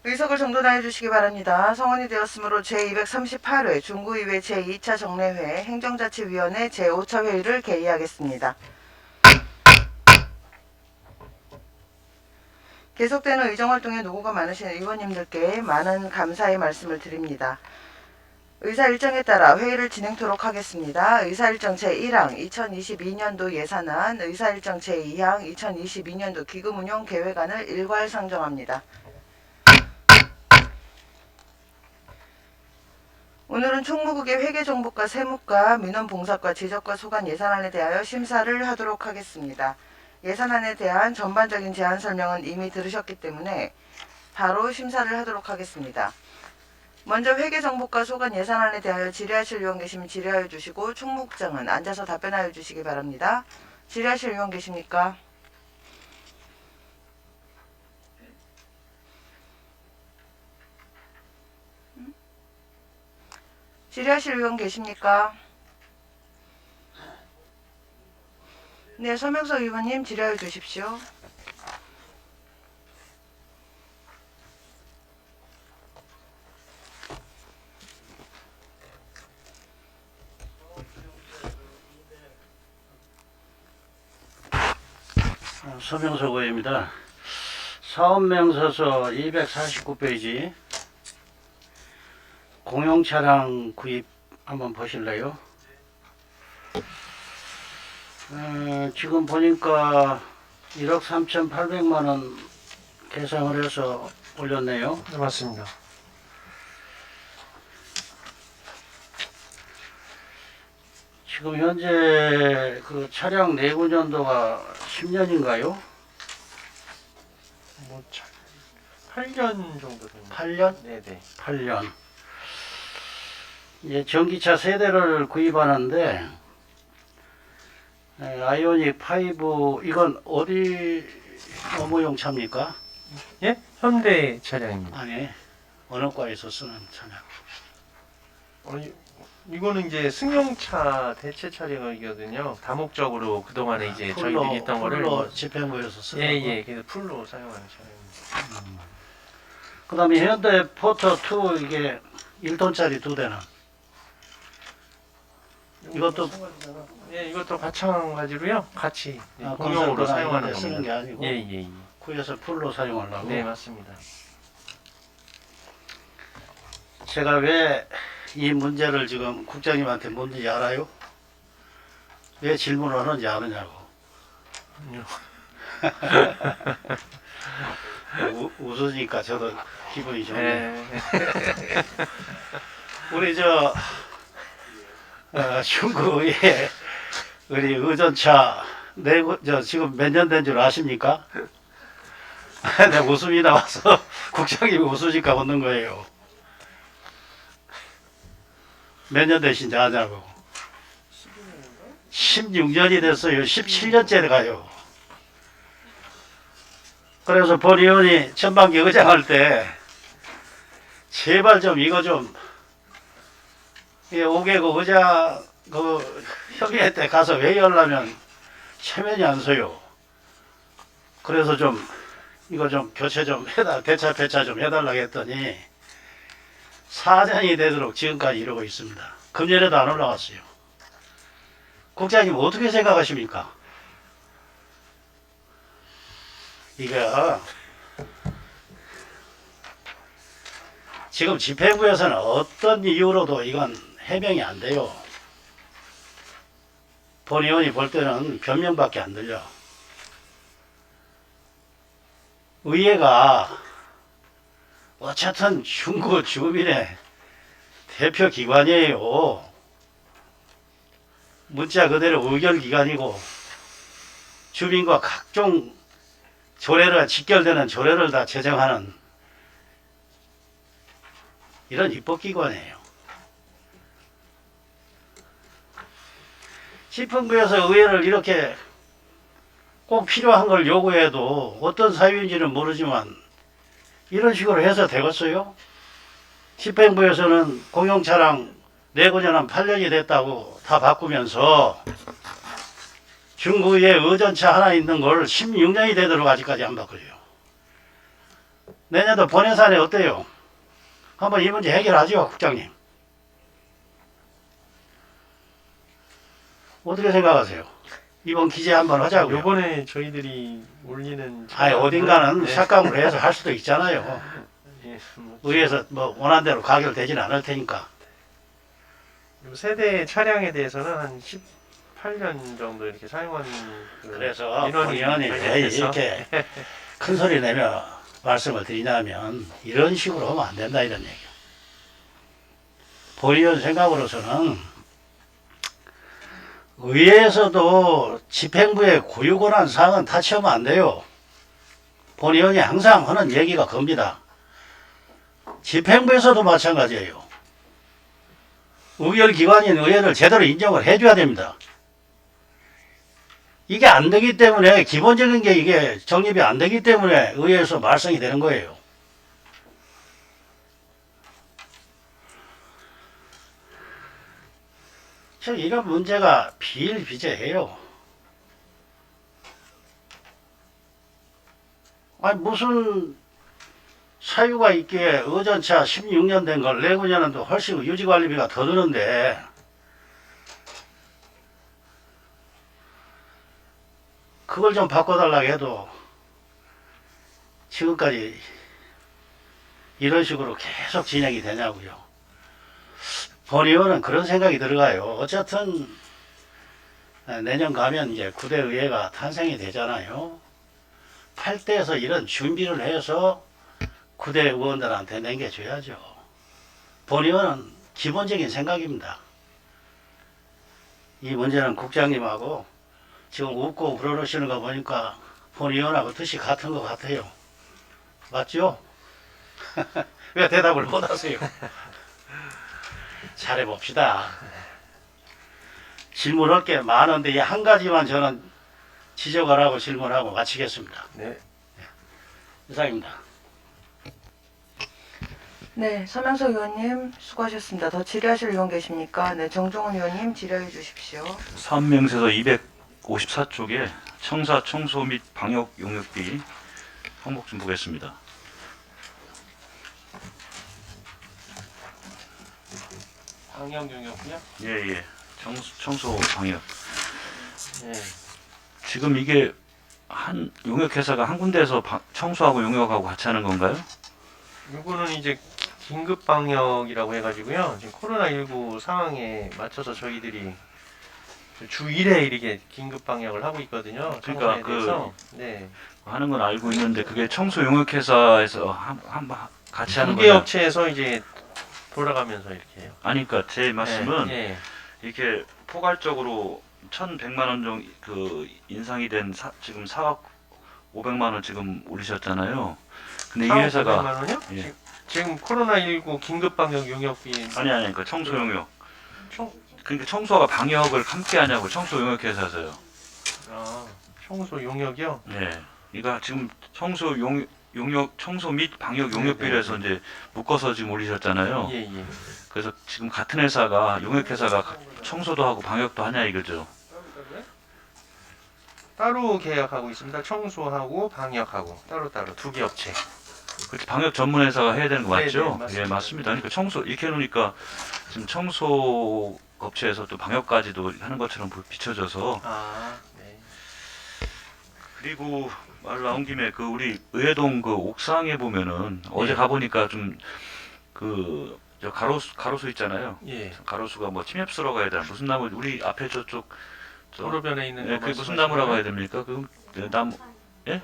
의석을 정돈하여 주시기 바랍니다. 성원이 되었으므로 제238회 중구의회 제2차 정례회 행정자치위원회 제5차 회의를 개의하겠습니다. 계속되는 의정활동에 노고가 많으신 의원님들께 많은 감사의 말씀을 드립니다. 의사일정에 따라 회의를 진행토록 하겠습니다. 의사일정 제1항 2022년도 예산안, 의사일정 제2항 2022년도 기금운용 계획안을 일괄 상정합니다. 오늘은 총무국의 회계정보과 세무과 민원봉사과 지적과 소관 예산안에 대하여 심사를 하도록 하겠습니다. 예산안에 대한 전반적인 제안 설명은 이미 들으셨기 때문에 바로 심사를 하도록 하겠습니다. 먼저 회계정보과 소관 예산안에 대하여 질의하실 의원 계시면 질의하여 주시고 총무국장은 앉아서 답변하여 주시기 바랍니다. 질의하실 의원 계십니까? 질의하실 의원 계십니까? 네, 서명석 의원님 질의하여 주십시오. 서명석 의원입니다. 사업명서서 249페이지 공용차량 구입 한번 보실래요? 지금 보니까 1억 3,800만원 계상을 해서 올렸네요. 네, 맞습니다. 지금 현재 그 차량 내구 연도가 10년인가요? 뭐 8년 정도 됩니다. 8년? 네네. 8년. 이제 전기차 세대를 구입하는데 아이오닉 5 이건 어디 업무용 차입니까? 예? 현대 차량입니다. 아니 어느 과에서 쓰는 차량? 이거는 이제 승용차 대체 차량이거든요. 다목적으로 그동안에 이제 저희들이 있던 거를 풀로 집행부에서 쓰는 거. 예예, 그래서 풀로 사용하는 차량입니다. 그 다음에 현대 포터 2 이게 1톤짜리 2대는 이것도 예, 이것도 마찬가지로요. 같이 공용으로 공용으로 사용하는 쓰는 게 겁니다. 아니고 예예. 구에서 풀로 사용하려고. 네, 맞습니다. 제가 왜 이 문제를 지금 국장님한테 묻는지 알아요? 왜 질문을 하는지 아느냐고. 웃으니까 저도 기분이 좋네요. 우리 중구에 우리 의전차 지금 몇 년 된 줄 아십니까? 내 웃음이 나와서 국장님이 웃으니까 웃는 거예요. 몇 년 되신지 아냐고. 16년이 됐어요. 17년째 가요. 그래서 본 의원이 전반기 의장할 때 제발 좀 이거 좀 5개국 의장 그 협의회 때 가서 회의하려면 체면이 안 서요. 그래서 좀 이거 좀 교체 좀 대차 폐차 좀 해달라고 했더니 4년이 되도록 지금까지 이러고 있습니다. 금년에도 안 올라왔어요. 국장님 어떻게 생각하십니까? 이거 지금 집행부에서는 어떤 이유로도 이건 해명이 안 돼요. 본 의원이 볼 때는 변명밖에 안 들려. 의회가 어쨌든 중구 주민의 대표 기관이에요. 문자 그대로 의결기관이고 주민과 각종 조례를 직결되는 조례를 다 제정하는 이런 입법기관이에요. 집행부에서 의회를 이렇게 꼭 필요한 걸 요구해도 어떤 사유인지는 모르지만 이런 식으로 해서 되겠어요? 집행부에서는 공용차량 내구년한 8년이 됐다고 다 바꾸면서 중구에 의전차 하나 있는 걸 16년이 되도록 아직까지 안 바꿔요. 내년도 본예산에 어때요? 한번 이 문제 해결하죠, 국장님. 어떻게 생각하세요? 이번 기재 한번 하자고요. 요번에 저희들이 올리는 아니 어딘가는 네. 삭감으로 해서 할 수도 있잖아요. 예, 뭐 의회에서 뭐 원하는 대로 가결되지는 않을 테니까. 요 세대 차량에 대해서는 한 18년 정도 이렇게 사용하는 그 그래서 민원이 본의원이 왜 발견돼서 이렇게 큰 소리 내며 말씀을 드리냐면 이런 식으로 하면 안 된다 이런 얘기예요. 본의원 생각으로서는 의회에서도 집행부의 고유권한 사항은 타치하면 안 돼요. 본의원이 항상 하는 얘기가 겁니다. 집행부에서도 마찬가지예요. 의결기관인 의회를 제대로 인정을 해줘야 됩니다. 이게 안 되기 때문에 기본적인 게 이게 정립이 안 되기 때문에 의회에서 말썽이 되는 거예요. 저 이런 문제가 비일비재해요. 아니 무슨 사유가 있기에 의전차 16년 된 걸 내후년에도 훨씬 유지관리비가 더 드는데 그걸 좀 바꿔달라고 해도 지금까지 이런 식으로 계속 진행이 되냐고요. 본의원은 그런 생각이 들어가요. 어쨌든 내년 가면 이제 9대 의회가 탄생이 되잖아요. 8대에서 이런 준비를 해서 9대 의원들한테 남겨줘야죠. 본의원은 기본적인 생각입니다. 이 문제는 국장님하고 지금 웃고 그러시는 거 보니까 본의원하고 뜻이 같은 것 같아요. 맞죠? 왜 대답을 못 하세요? 잘해봅시다. 질문할 게 많은데 이 한 가지만 저는 지적을 하고 질문하고 마치겠습니다. 네. 이상입니다. 네, 서명석 의원님 수고하셨습니다. 더 질의하실 의원 계십니까? 네, 정종훈 의원님 질의해 주십시오. 사업명세서 254쪽에 청사 청소 및 방역 용역비 항목 좀 보겠습니다. 방역 용역이요? 예. 청소 방역. 예. 지금 이게 한 용역회사가 한 군데에서 청소하고 용역하고 같이 하는 건가요? 요거는 이제 긴급 방역이라고 해가지고요. 지금 코로나19 상황에 맞춰서 저희들이 주 1회 이렇게 긴급 방역을 하고 있거든요. 그러니까 청소에 대해서. 네. 하는 건 알고 있는데 그게 청소 용역회사에서 같이 하는 두 개 거예요? 업체에서 이제 돌아가면서 이렇게 해요. 아니 그러니까 제 말씀은 예. 이렇게 포괄적으로 1,100만 원 정도 그 인상이 된 지금 4억 500만 원 지금 올리셨잖아요. 근데 이 4억 회사가 900만 원이요? 예. 지금 코로나19 긴급 방역 용역비 아니 그 청소 용역. 총, 그러니까 청소와 방역을 함께 하냐고 청소 용역회사에서요. 청소 용역이요? 네. 이거 지금 용역 청소 및 방역 용역비에서 이제 묶어서 지금 올리셨잖아요. 예. 그래서 지금 같은 회사가 용역회사가 청소도 하고 방역도 하냐 이거죠. 따로 계약하고 있습니다. 청소하고 방역하고 따로따로 두 개 업체. 그렇지 방역 전문 회사가 해야 되는 거 맞죠? 네, 맞습니다. 예, 맞습니다. 그러니까 청소 이렇게 해놓으니까 지금 청소 업체에서 또 방역까지도 하는 것처럼 비춰져서 네. 그리고 말 나온 김에 그 우리 의회동 그 옥상에 보면은 어제 예. 가보니까 좀 그 저 가로수 있잖아요. 예. 가로수가 뭐 침엽수라고 해야 되나 무슨 나무 우리 앞에 저쪽 도로변에 있는 예, 거 그게 무슨 말씀하시는 나무라고 거예요? 해야 됩니까? 그 나무 예?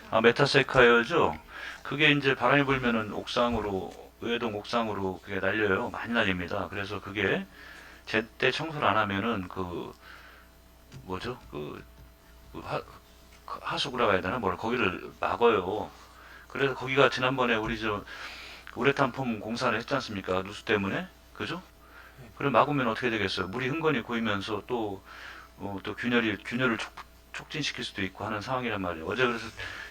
아 메타세카이어죠. 그게 이제 바람이 불면은 옥상으로 의회동 옥상으로 그게 날려요. 많이 날립니다. 그래서 그게 제때 청소를 안 하면은 그 뭐죠? 하수구라고 해야 되나? 거기를 막어요. 그래서 거기가 지난번에 우리 저 우레탄 폼 공사를 했지 않습니까? 누수 때문에. 그죠? 그럼 막으면 어떻게 되겠어요? 물이 흥건히 고이면서 또 균열을 촉진시킬 수도 있고 하는 상황이란 말이에요. 어제 그래서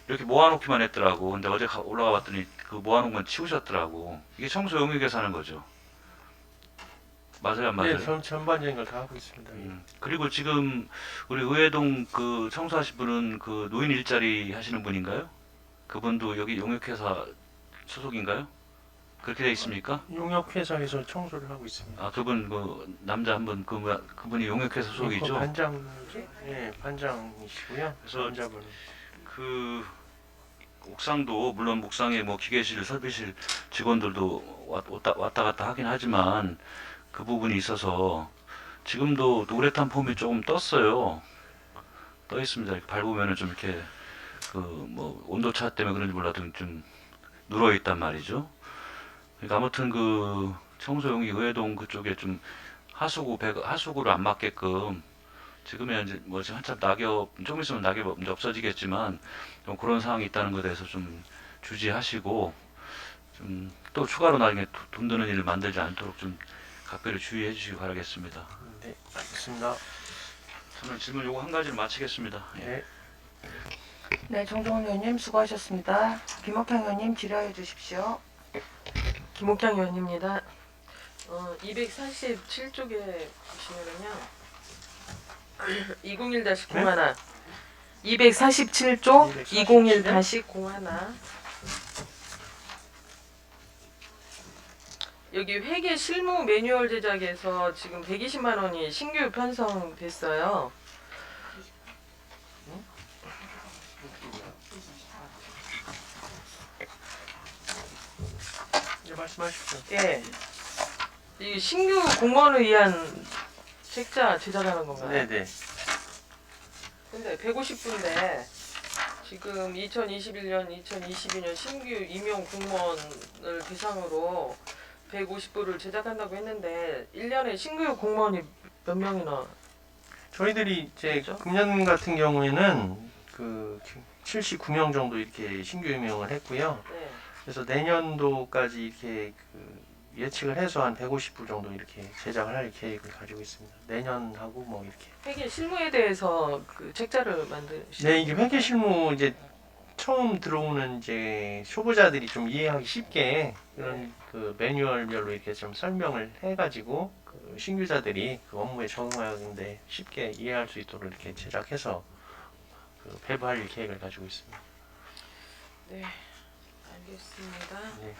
이렇게 모아놓기만 했더라고. 근데 어제 올라가 봤더니 그 모아놓은 건 치우셨더라고. 이게 청소 용역에서 하는 거죠. 맞아요, 안 맞아요? 네, 전반적인 걸 다 하고 있습니다. 그리고 지금 우리 의회동 그 청소하신 분은 그 노인 일자리 하시는 분인가요? 그분도 여기 용역회사 소속인가요? 그렇게 돼 있습니까? 용역회사에서 청소를 하고 있습니다. 아, 그분 그 남자 한 분 그분이 용역회사 그 소속이죠. 반장이죠? 예, 반장이시고요. 그래서 남자분. 그 옥상도 물론 옥상에 뭐 기계실, 설비실 직원들도 왔다 갔다 하긴 하지만 그 부분이 있어서 지금도 우레탄 폼이 조금 떴어요. 떠 있습니다. 이렇게 밟으면은 좀 이렇게 그 뭐 온도차 때문에 그런지 몰라도 좀 누러 있단 말이죠. 그러니까 아무튼 그 청소용이 의회동 그쪽에 좀 하수구를 안 맞게끔 지금은 이제 뭐 지금 한참 좀 있으면 낙엽 이제 없어지겠지만 좀 그런 상황이 있다는 것에 대해서 좀 주지하시고 좀 또 추가로 나중에 돈 드는 일을 만들지 않도록 좀 각별히 주의해 주시기 바라겠습니다. 네, 알겠습니다. 저는 질문 요거 한 가지를 마치겠습니다. 예. 네. 네, 정종훈 의원님 수고하셨습니다. 김옥향 의원님 질의해 주십시오. 김옥향 의원입니다. 247쪽에 보시면은요. 201-01 247쪽 201-01 여기 회계 실무 매뉴얼 제작에서 지금 120만 원이 신규 편성됐어요. 네, 말씀하십시오. 예. 이 신규 공무원을 위한 책자 제작하는 건가요? 네네. 근데 150분인데 지금 2021년, 2022년 신규 임용 공무원을 대상으로 150부를 제작한다고 했는데 1년에 신규 공무원이 몇 명이나? 저희들이 이제 그렇죠? 금년 같은 경우에는 그 79명 정도 이렇게 신규 임명을 했고요. 네. 그래서 내년도까지 이렇게 그 예측을 해서 한 150부 정도 이렇게 제작을 할 계획을 가지고 있습니다. 내년하고 뭐 이렇게. 회계 실무에 대해서 그 책자를 만드시. 네, 이게 회계 실무 이제 처음 들어오는 이제 초보자들이 좀 이해하기 쉽게 이런 그 매뉴얼별로 이렇게 좀 설명을 해가지고 그 신규자들이 그 업무에 적응하는데 쉽게 이해할 수 있도록 이렇게 제작해서 그 배부할 계획을 가지고 있습니다. 네. 알겠습니다. 네.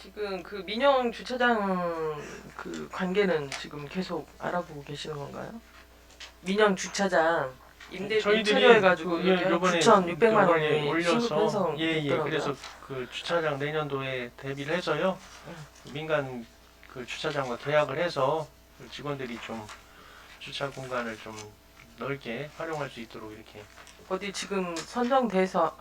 지금 그 민영 주차장 그 관계는 지금 계속 알아보고 계시는 건가요? 민영 주차장 임대 임차료해가지고 그 여기 한 요번에 9,600만 요번에 원이 신규 편성 예예 됐더라고요. 그래서 그 주차장 내년도에 대비를 해서요 민간 그 주차장과 계약을 해서 그 직원들이 좀 주차 공간을 좀 넓게 활용할 수 있도록 이렇게 어디 지금 선정돼서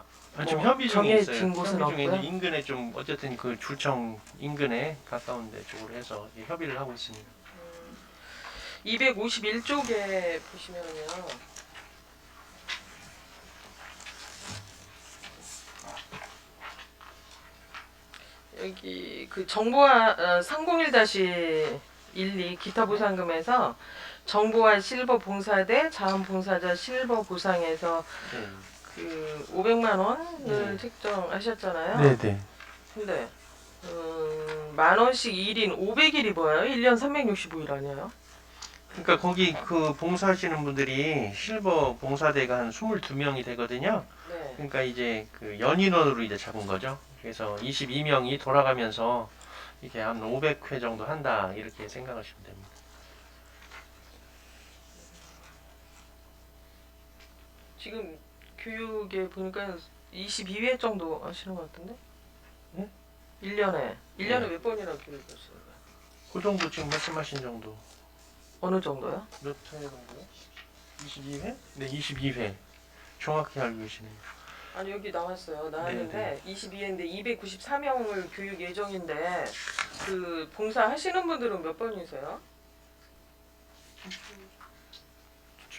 지금 뭐 협의 중에 있어요. 정해진 곳은 협의 중에 없고요? 이제 인근에 좀 어쨌든 그 줄청 인근에 가까운 데 쪽으로 해서 이제 협의를 하고 있습니다. 251쪽에 보시면은요. 여기 그 정보화 301-12 기타 보상금에서 정보화 실버 봉사대 자원봉사자 실버 보상에서 네. 그 500만 원을 네. 책정하셨잖아요. 네네. 근데 만 원씩 1인 500일이 뭐예요? 1년 365일 아니에요? 그러니까 거기 그 봉사하시는 분들이 실버 봉사대가 한 22명이 되거든요. 네. 그러니까 이제 그 연인원으로 이제 잡은 거죠. 그래서 22명이 돌아가면서 이게 한 500회 정도 한다 이렇게 생각하시면 됩니다. 지금 교육에 보니까 22회 정도 하시는 것 같은데? 네? 1년에 네. 몇 번이나 교육하시는 거예요? 그 정도 지금 말씀하신 정도. 어느 정도요? 몇 회 정도요? 22회? 네, 22회. 정확히 알고 계시네요. 아니 여기 나왔어요. 나왔는데 네, 22회인데 294명을 교육 예정인데 그 봉사 하시는 분들은 몇 번이세요?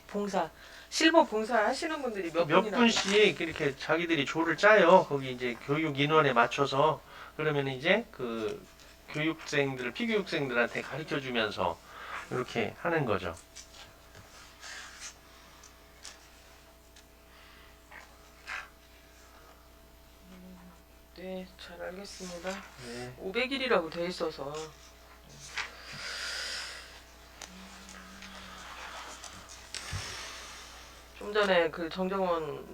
봉사 실버 봉사 하시는 분들이 몇 몇 분이나? 분씩 이렇게 자기들이 조를 짜요. 거기 이제 교육 인원에 맞춰서 그러면 이제 그 교육생들, 피교육생들한테 가르쳐 주면서 이렇게 하는 거죠. 네, 잘 알겠습니다. 네. 500일이라고 돼 있어서 좀 전에 그 정정원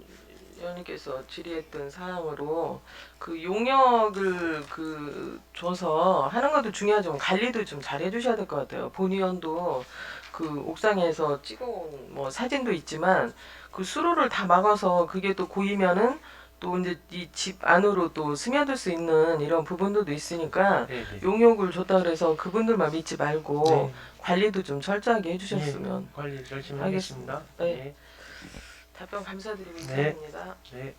의원님께서 질의했던 사항으로 그 용역을 그 줘서 하는 것도 중요하지만 관리도 좀 잘 해주셔야 될 것 같아요. 본 의원도 그 옥상에서 찍어온 뭐 사진도 있지만 그 수로를 다 막아서 그게 또 고이면은 또 이제 이 집 안으로 또 스며들 수 있는 이런 부분들도 있으니까 네, 네. 용역을 줬다 그래서 그분들만 믿지 말고 네. 관리도 좀 철저하게 해주셨으면. 네, 관리 열심히 알겠습니다. 하겠습니다. 네. 답변 감사드리고 네. 이상입니다. 네.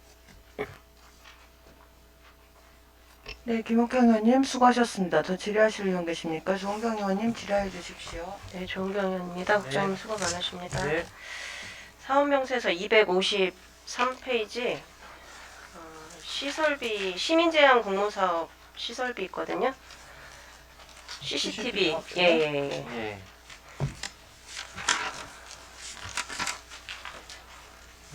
네, 김옥경 의원님 수고하셨습니다. 더 질의하실 의원 계십니까? 조은경 의원님 질의해 주십시오. 네, 조은경입니다. 네. 국장님 수고 많으십니다. 네. 사업명세서 253페이지 시설비 시민제한 공모사업 시설비 있거든요. CCTV. 예, 예, 예. 예.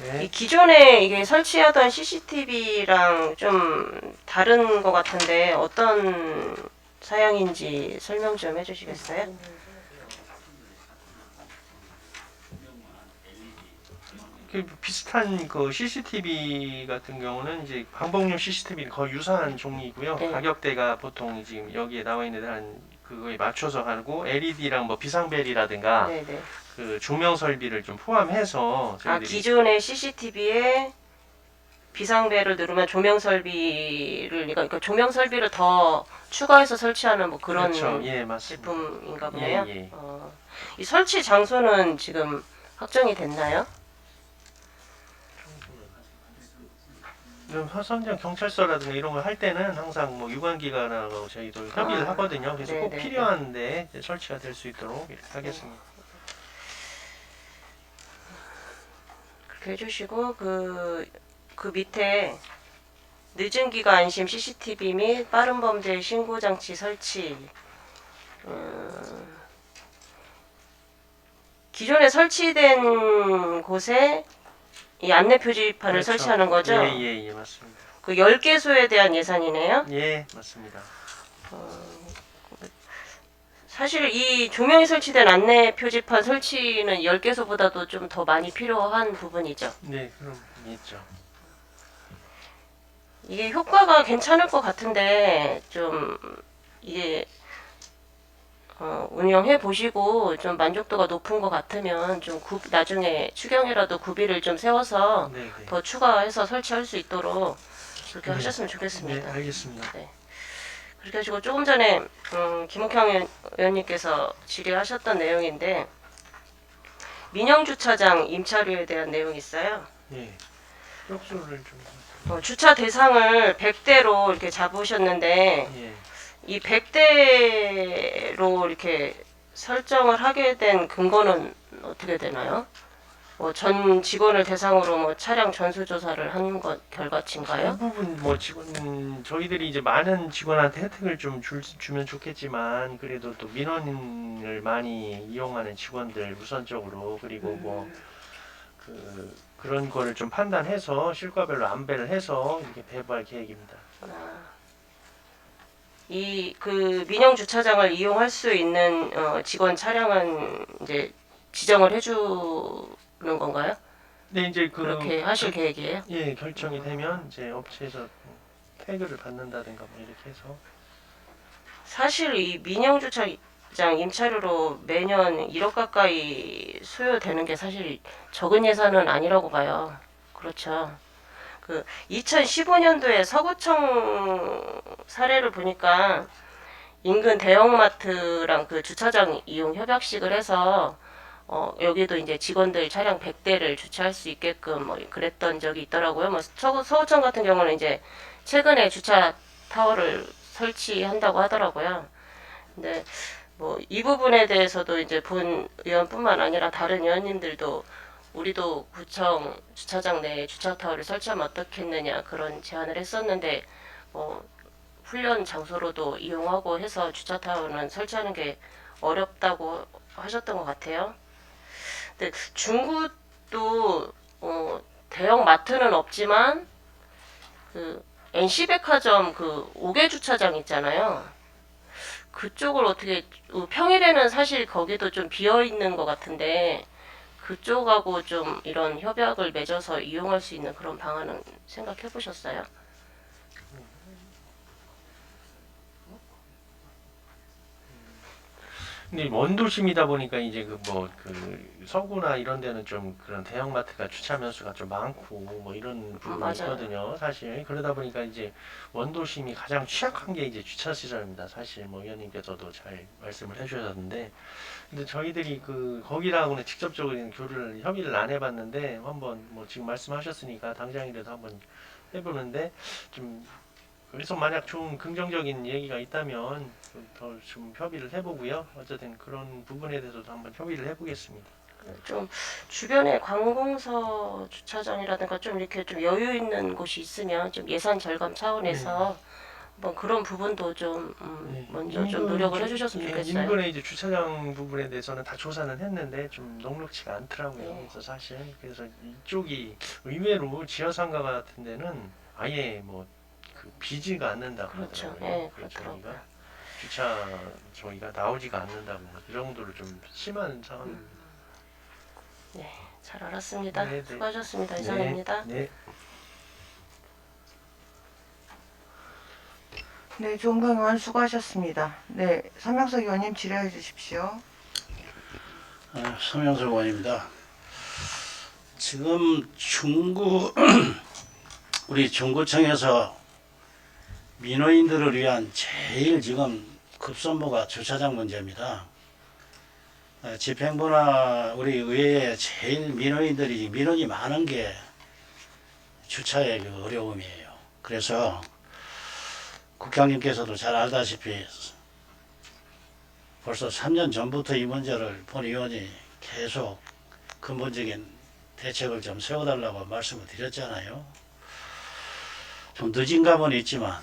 네. 이 기존에 이게 설치하던 CCTV랑 좀 다른 것 같은데 어떤 사양인지 설명 좀 해주시겠어요? 그 비슷한 그 CCTV 같은 경우는 이제 방법용 CCTV는 거의 유사한 종이고요. 네. 가격대가 보통 지금 여기에 나와 있는 한 그거에 맞춰서 하고 LED랑 뭐 비상벨이라든가 네네. 그 조명 설비를 좀 포함해서 아, 저희들이 기존의 CCTV에 비상벨을 누르면 조명 설비를 그러니까 조명 설비를 더 추가해서 설치하는 뭐 그런 그렇죠. 예, 맞습니다. 제품인가 보네요. 예, 예. 이 설치 장소는 지금 확정이 됐나요? 좀 화성장 경찰서라든가 이런 걸 할 때는 항상 뭐 유관기관하고 저희도 협의를 아, 하거든요. 그래서 꼭 네네. 필요한데 이제 설치가 될 수 있도록 이렇게 하겠습니다. 그렇게 해주시고 그 밑에 늦은 기가 안심 CCTV 및 빠른 범죄 신고 장치 설치. 기존에 설치된 곳에 이 안내 표지판을 그렇죠. 설치하는 거죠? 예, 맞습니다. 그 10개소에 대한 예산이네요. 예, 맞습니다. 사실 이 조명이 설치된 안내 표지판 설치는 10개소보다도 좀 더 많이 필요한 부분이죠. 네, 그럼 있죠. 이게 효과가 괜찮을 것 같은데 좀 이게 운영해 보시고 좀 만족도가 높은 것 같으면 좀 나중에 추경이라도 구비를 좀 세워서 네, 더 추가해서 설치할 수 있도록 그렇게 네. 하셨으면 네, 좋겠습니다. 알겠습니다. 그렇게 하시고 조금 전에 김옥형 의원님께서 질의하셨던 내용인데 민영주차장 임차료에 대한 내용이 있어요. 예. 쪽수를 좀 주차 대상을 100대로 이렇게 잡으셨는데 예. 이 100대로 이렇게 설정을 하게 된 근거는 어떻게 되나요? 뭐 전 직원을 대상으로 뭐 차량 전수조사를 한 것 결과치인가요? 대부분 뭐 직원 저희들이 이제 많은 직원한테 혜택을 좀 주면 좋겠지만 그래도 또 민원을 많이 이용하는 직원들 우선적으로 그리고 뭐 그런 거를 좀 판단해서 실과별로 안배를 해서 이렇게 배부할 계획입니다. 이 그 민영 주차장을 이용할 수 있는 직원 차량은 이제 지정을 해주는 건가요? 네, 이제 그렇게 하실 계획이에요? 예, 결정이 되면 이제 업체에서 태그를 받는다든가 뭐 이렇게 해서 사실 이 민영 주차장 임차료로 매년 1억 가까이 수요되는 게 사실 적은 예산은 아니라고 봐요. 그렇죠. 그 2015년도에 서구청 사례를 보니까 인근 대형마트랑 그 주차장 이용 협약식을 해서 여기도 이제 직원들 차량 100대를 주차할 수 있게끔 뭐 그랬던 적이 있더라고요. 뭐 서구청 같은 경우는 이제 최근에 주차 타워를 설치한다고 하더라고요. 근데 뭐 이 부분에 대해서도 이제 본 의원뿐만 아니라 다른 의원님들도 우리도 구청 주차장 내에 주차 타워를 설치하면 어떻겠느냐 그런 제안을 했었는데 훈련 장소로도 이용하고 해서 주차 타워는 설치하는 게 어렵다고 하셨던 것 같아요. 근데 중구도 대형 마트는 없지만 그 NC백화점 그 5개 주차장 있잖아요. 그쪽을 어떻게 평일에는 사실 거기도 좀 비어 있는 것 같은데 그쪽하고 좀 이런 협약을 맺어서 이용할 수 있는 그런 방안은 생각해 보셨어요? 근데 원도심이다 보니까 이제 그 뭐 그 서구나 이런 데는 좀 그런 대형마트가 주차 면수가 좀 많고 뭐 이런 부분이 맞아요. 있거든요. 사실 그러다 보니까 이제 원도심이 가장 취약한 게 이제 주차 시설입니다. 사실 뭐 의원님께서도 잘 말씀을 해주셨는데, 근데 저희들이 그 거기랑은 직접적으로 협의를 안 해봤는데 한번 뭐 지금 말씀하셨으니까 당장이라도 한번 해보는데 좀. 그래서 만약 좀 긍정적인 얘기가 있다면 더 좀 협의를 해보고요. 어쨌든 그런 부분에 대해서도 한번 협의를 해보겠습니다. 좀 주변에 관공서 주차장이라든가 좀 이렇게 좀 여유 있는 곳이 있으면 좀 예산 절감 차원에서 뭐 그런 부분도 좀 네. 먼저 좀 노력을 주- 해주셨으면 예, 좋겠어요. 인근의 이제 주차장 부분에 대해서는 다 조사는 했는데 좀 녹록치가 않더라고요. 네. 그래서 사실 그래서 이쪽이 의외로 지하상가 같은 데는 아예 뭐 그 비지가 않는다고 그렇죠. 하더라고요. 예, 그래서 그렇더라고요. 주차 저희가 나오지가 않는다고 그 정도로 좀 심한 상황입니다. 잘 알았습니다. 네, 네. 수고하셨습니다. 이상입니다. 네. 네, 조은경 의원 수고하셨습니다. 네, 서명석 의원님 질의해 주십시오. 서명석 의원입니다. 지금 우리 중구청에서 민호인들을 위한 제일 지금 급선무가 주차장 문제입니다. 집행부나 우리 의회에 제일 민원이 많은 게 주차의 그 어려움이에요. 그래서 국장님께서도 잘 알다시피 벌써 3년 전부터 이 문제를 본 의원이 계속 근본적인 대책을 좀 세워달라고 말씀을 드렸잖아요. 좀 늦은 감은 있지만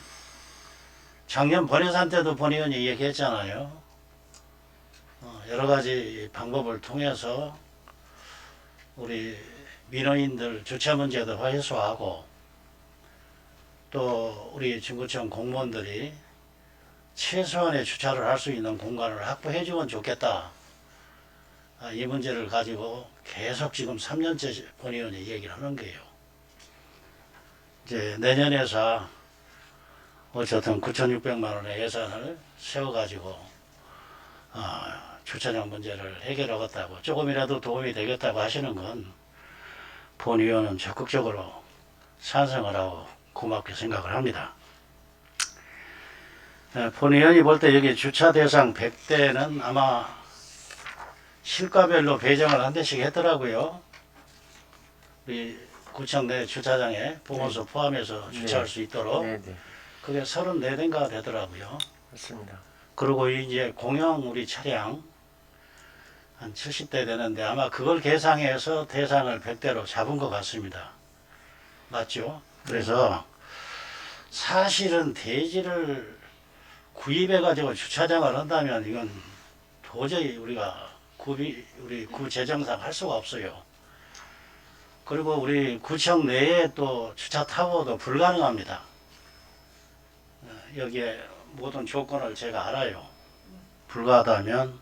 작년 본예산 때도 본 의원이 얘기했잖아요. 여러 가지 방법을 통해서 우리 민원인들 주차 문제도 해소하고 또 우리 중구청 공무원들이 최소한의 주차를 할 수 있는 공간을 확보해 주면 좋겠다. 이 문제를 가지고 계속 지금 3년째 본 의원이 얘기를 하는 거예요. 이제 내년에서 어쨌든 9,600만 원의 예산을 세워가지고 주차장 문제를 해결하겠다고 조금이라도 도움이 되겠다고 하시는 건 본 의원은 적극적으로 찬성을 하고 고맙게 생각을 합니다. 본 의원이 볼 때 여기 주차 대상 100대는 아마 실과별로 배정을 한 대씩 했더라고요. 우리 구청 내 주차장에 보건소 포함해서 주차할 수 있도록 네. 그게 34대인가 되더라고요. 맞습니다. 그리고 이제 공영 우리 차량 한 70대 되는데 아마 그걸 계상해서 대상을 100대로 잡은 것 같습니다. 맞죠? 그래서 사실은 대지를 구입해가지고 주차장을 한다면 이건 도저히 우리가 우리 구 재정상 할 수가 없어요. 그리고 우리 구청 내에 또 주차 타워도 불가능합니다. 여기에 모든 조건을 제가 알아요. 불가하다면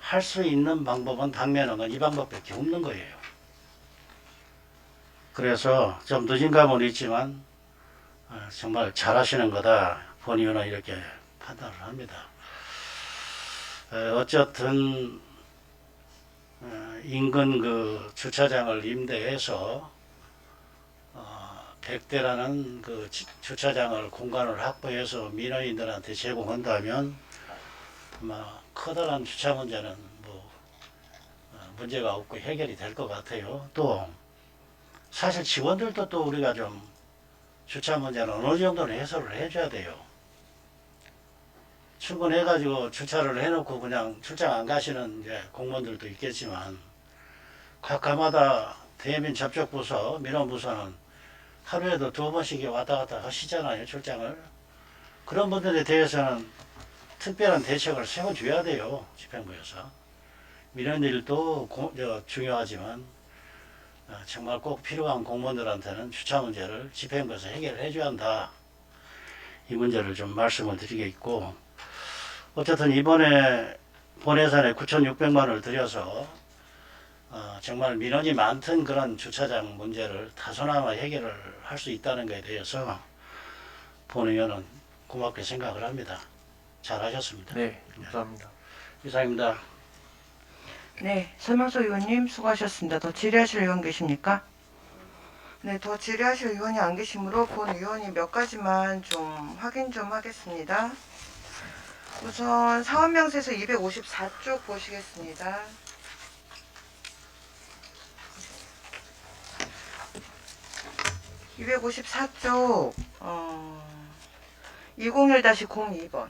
할 수 있는 방법은 당면은 이 방법밖에 없는 거예요. 그래서 좀 늦은 감은 있지만 정말 잘하시는 거다. 본 의원은 이렇게 판단을 합니다. 어쨌든 인근 그 주차장을 임대해서 100대라는 그 주차장을 공간을 확보해서 민원인들한테 제공한다면 아마 커다란 주차 문제는 뭐 문제가 없고 해결이 될 것 같아요. 또 사실 직원들도 또 우리가 좀 주차 문제는 어느 정도는 해소를 해줘야 돼요. 출근해가지고 주차를 해놓고 그냥 출장 안 가시는 이제 공무원들도 있겠지만 각가마다 대민 접촉부서, 민원부서는 하루에도 2번씩 왔다 갔다 하시잖아요, 출장을. 그런 분들에 대해서는 특별한 대책을 세워줘야 돼요, 집행부에서. 민원일도 중요하지만 정말 꼭 필요한 공무원들한테는 주차 문제를 집행부에서 해결을 해줘야 한다. 이 문제를 좀 말씀을 드리겠고, 어쨌든 이번에 본 예산에 9,600만 원을 들여서 정말 민원이 많던 그런 주차장 문제를 다소나마 해결을 할 수 있다는 것에 대해서 본 의원은 고맙게 생각을 합니다. 잘하셨습니다. 네, 감사합니다. 이상입니다. 네, 설명서 의원님 수고하셨습니다. 더 질의하실 의원 계십니까? 네, 더 질의하실 의원이 안 계시므로 본 의원이 몇 가지만 좀 확인 좀 하겠습니다. 우선 사원명세서 254쪽 보시겠습니다. 254쪽 201-02번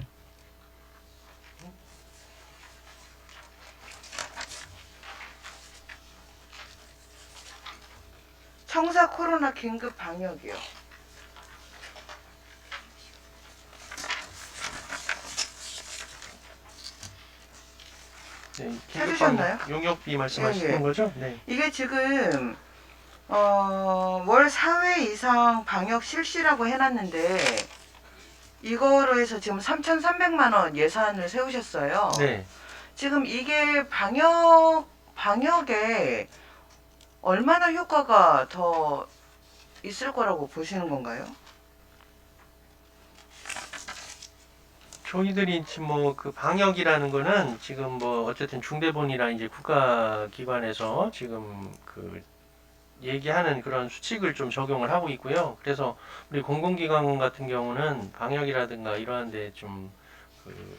청사 코로나 긴급 방역이요. 네, 찾으셨나요? 용역비 말씀하시는 예, 예. 거죠? 네. 이게 지금 월 4회 이상 방역 실시라고 해놨는데 이거로 해서 지금 3,300만 원 예산을 세우셨어요. 네. 지금 이게 방역에 얼마나 효과가 더 있을 거라고 보시는 건가요? 저희들이 지금 뭐 그 방역이라는 거는 지금 뭐 어쨌든 중대본이나 이제 국가기관에서 지금 그 얘기하는 그런 수칙을 좀 적용을 하고 있고요. 그래서 우리 공공기관 같은 경우는 방역이라든가 이러한 데 좀 그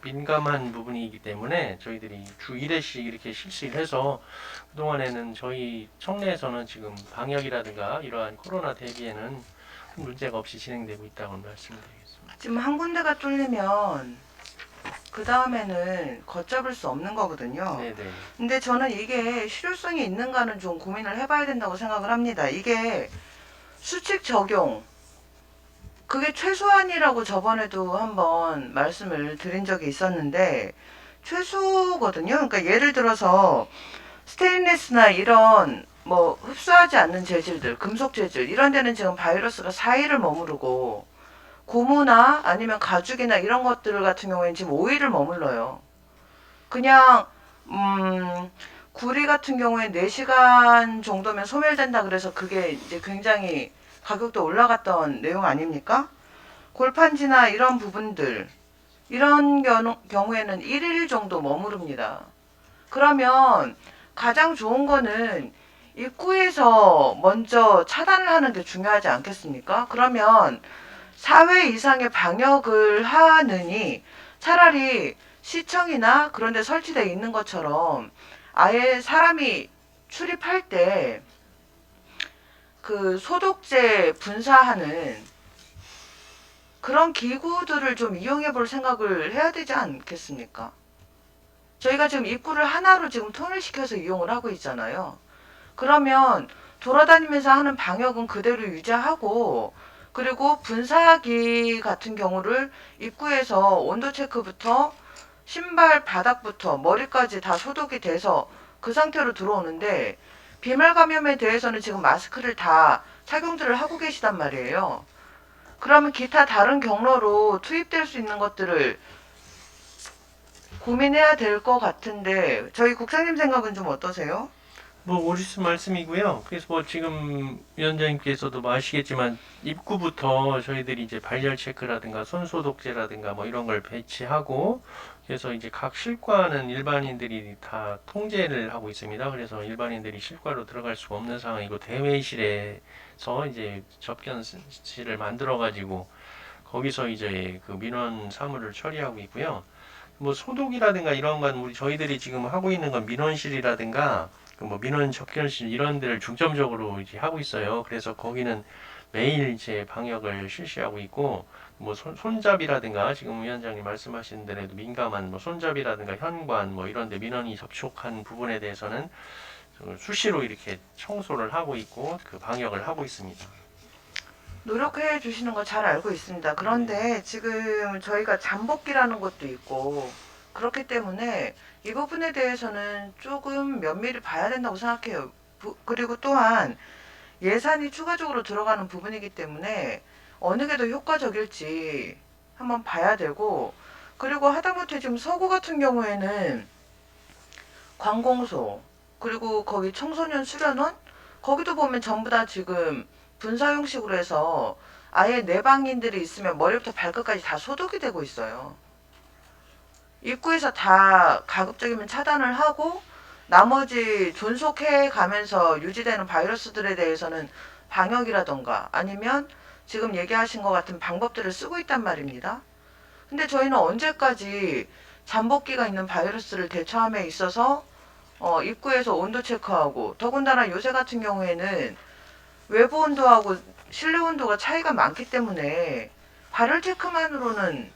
민감한 부분이기 때문에 저희들이 주 1회씩 이렇게 실시를 해서 그동안에는 저희 청내에서는 지금 방역이라든가 이러한 코로나 대비에는 큰 문제가 없이 진행되고 있다고 말씀드리겠습니다. 지금 한 군데가 뚫리면 그 다음에는 걷잡을 수 없는 거거든요. 네네. 근데 저는 이게 실효성이 있는가는 좀 고민을 해봐야 된다고 생각을 합니다. 이게 수칙 적용, 그게 최소한이라고 저번에도 한번 말씀을 드린 적이 있었는데 최소거든요. 그러니까 예를 들어서 스테인리스나 이런 뭐 흡수하지 않는 재질들, 금속 재질 이런 데는 지금 바이러스가 4일을 머무르고 고무나 아니면 가죽이나 이런 것들 같은 경우에는 지금 5일을 머물러요. 그냥 구리 같은 경우에 4시간 정도면 소멸된다 그래서 그게 이제 굉장히 가격도 올라갔던 내용 아닙니까? 골판지나 이런 부분들 이런 경우에는 1일 정도 머무릅니다. 그러면 가장 좋은 거는 입구에서 먼저 차단을 하는 게 중요하지 않겠습니까? 그러면 4회 이상의 방역을 하느니 차라리 시청이나 그런 데 설치되어 있는 것처럼 아예 사람이 출입할 때 그 소독제 분사하는 그런 기구들을 좀 이용해 볼 생각을 해야 되지 않겠습니까? 저희가 지금 입구를 하나로 지금 통일시켜서 이용을 하고 있잖아요. 그러면 돌아다니면서 하는 방역은 그대로 유지하고 그리고 분사기 같은 경우를 입구에서 온도 체크부터 신발 바닥부터 머리까지 다 소독이 돼서 그 상태로 들어오는데 비말 감염에 대해서는 지금 마스크를 다 착용들을 하고 계시단 말이에요. 그러면 기타 다른 경로로 투입될 수 있는 것들을 고민해야 될 것 같은데 저희 국장님 생각은 좀 어떠세요? 뭐 옳으신 말씀이고요. 그래서 뭐 지금 위원장님께서도 뭐 아시겠지만 입구부터 저희들이 이제 발열 체크라든가 손 소독제라든가 뭐 이런 걸 배치하고 그래서 이제 각 실과는 일반인들이 다 통제를 하고 있습니다. 그래서 일반인들이 실과로 들어갈 수가 없는 상황이고 대회실에서 이제 접견실을 만들어 가지고 거기서 이제 그 민원 사무를 처리하고 있고요. 뭐 소독이라든가 이런 건 우리 저희들이 지금 하고 있는 건 민원실이라든가 뭐 민원 접견실 이런 데를 중점적으로 이제 하고 있어요. 그래서 거기는 매일 이제 방역을 실시하고 있고 뭐 손잡이라든가 지금 위원장님 말씀하신 대로도 민감한 뭐 손잡이라든가 현관 뭐 이런 데 민원이 접촉한 부분에 대해서는 수시로 이렇게 청소를 하고 있고 그 방역을 하고 있습니다. 노력해 주시는 거 잘 알고 있습니다. 그런데 지금 저희가 잠복기라는 것도 있고 그렇기 때문에 이 부분에 대해서는 조금 면밀히 봐야 된다고 생각해요. 그리고 또한 예산이 추가적으로 들어가는 부분이기 때문에 어느 게 더 효과적일지 한번 봐야 되고 그리고 하다못해 지금 서구 같은 경우에는 관공서 그리고 거기 청소년 수련원 거기도 보면 전부 다 지금 분사형식으로 해서 아예 내방인들이 있으면 머리부터 발끝까지 다 소독이 되고 있어요. 입구에서 다 가급적이면 차단을 하고 나머지 존속해 가면서 유지되는 바이러스들에 대해서는 방역이라던가 아니면 지금 얘기하신 것 같은 방법들을 쓰고 있단 말입니다. 근데 저희는 언제까지 잠복기가 있는 바이러스를 대처함에 있어서 입구에서 온도 체크하고 더군다나 요새 같은 경우에는 외부 온도하고 실내 온도가 차이가 많기 때문에 발열 체크만으로는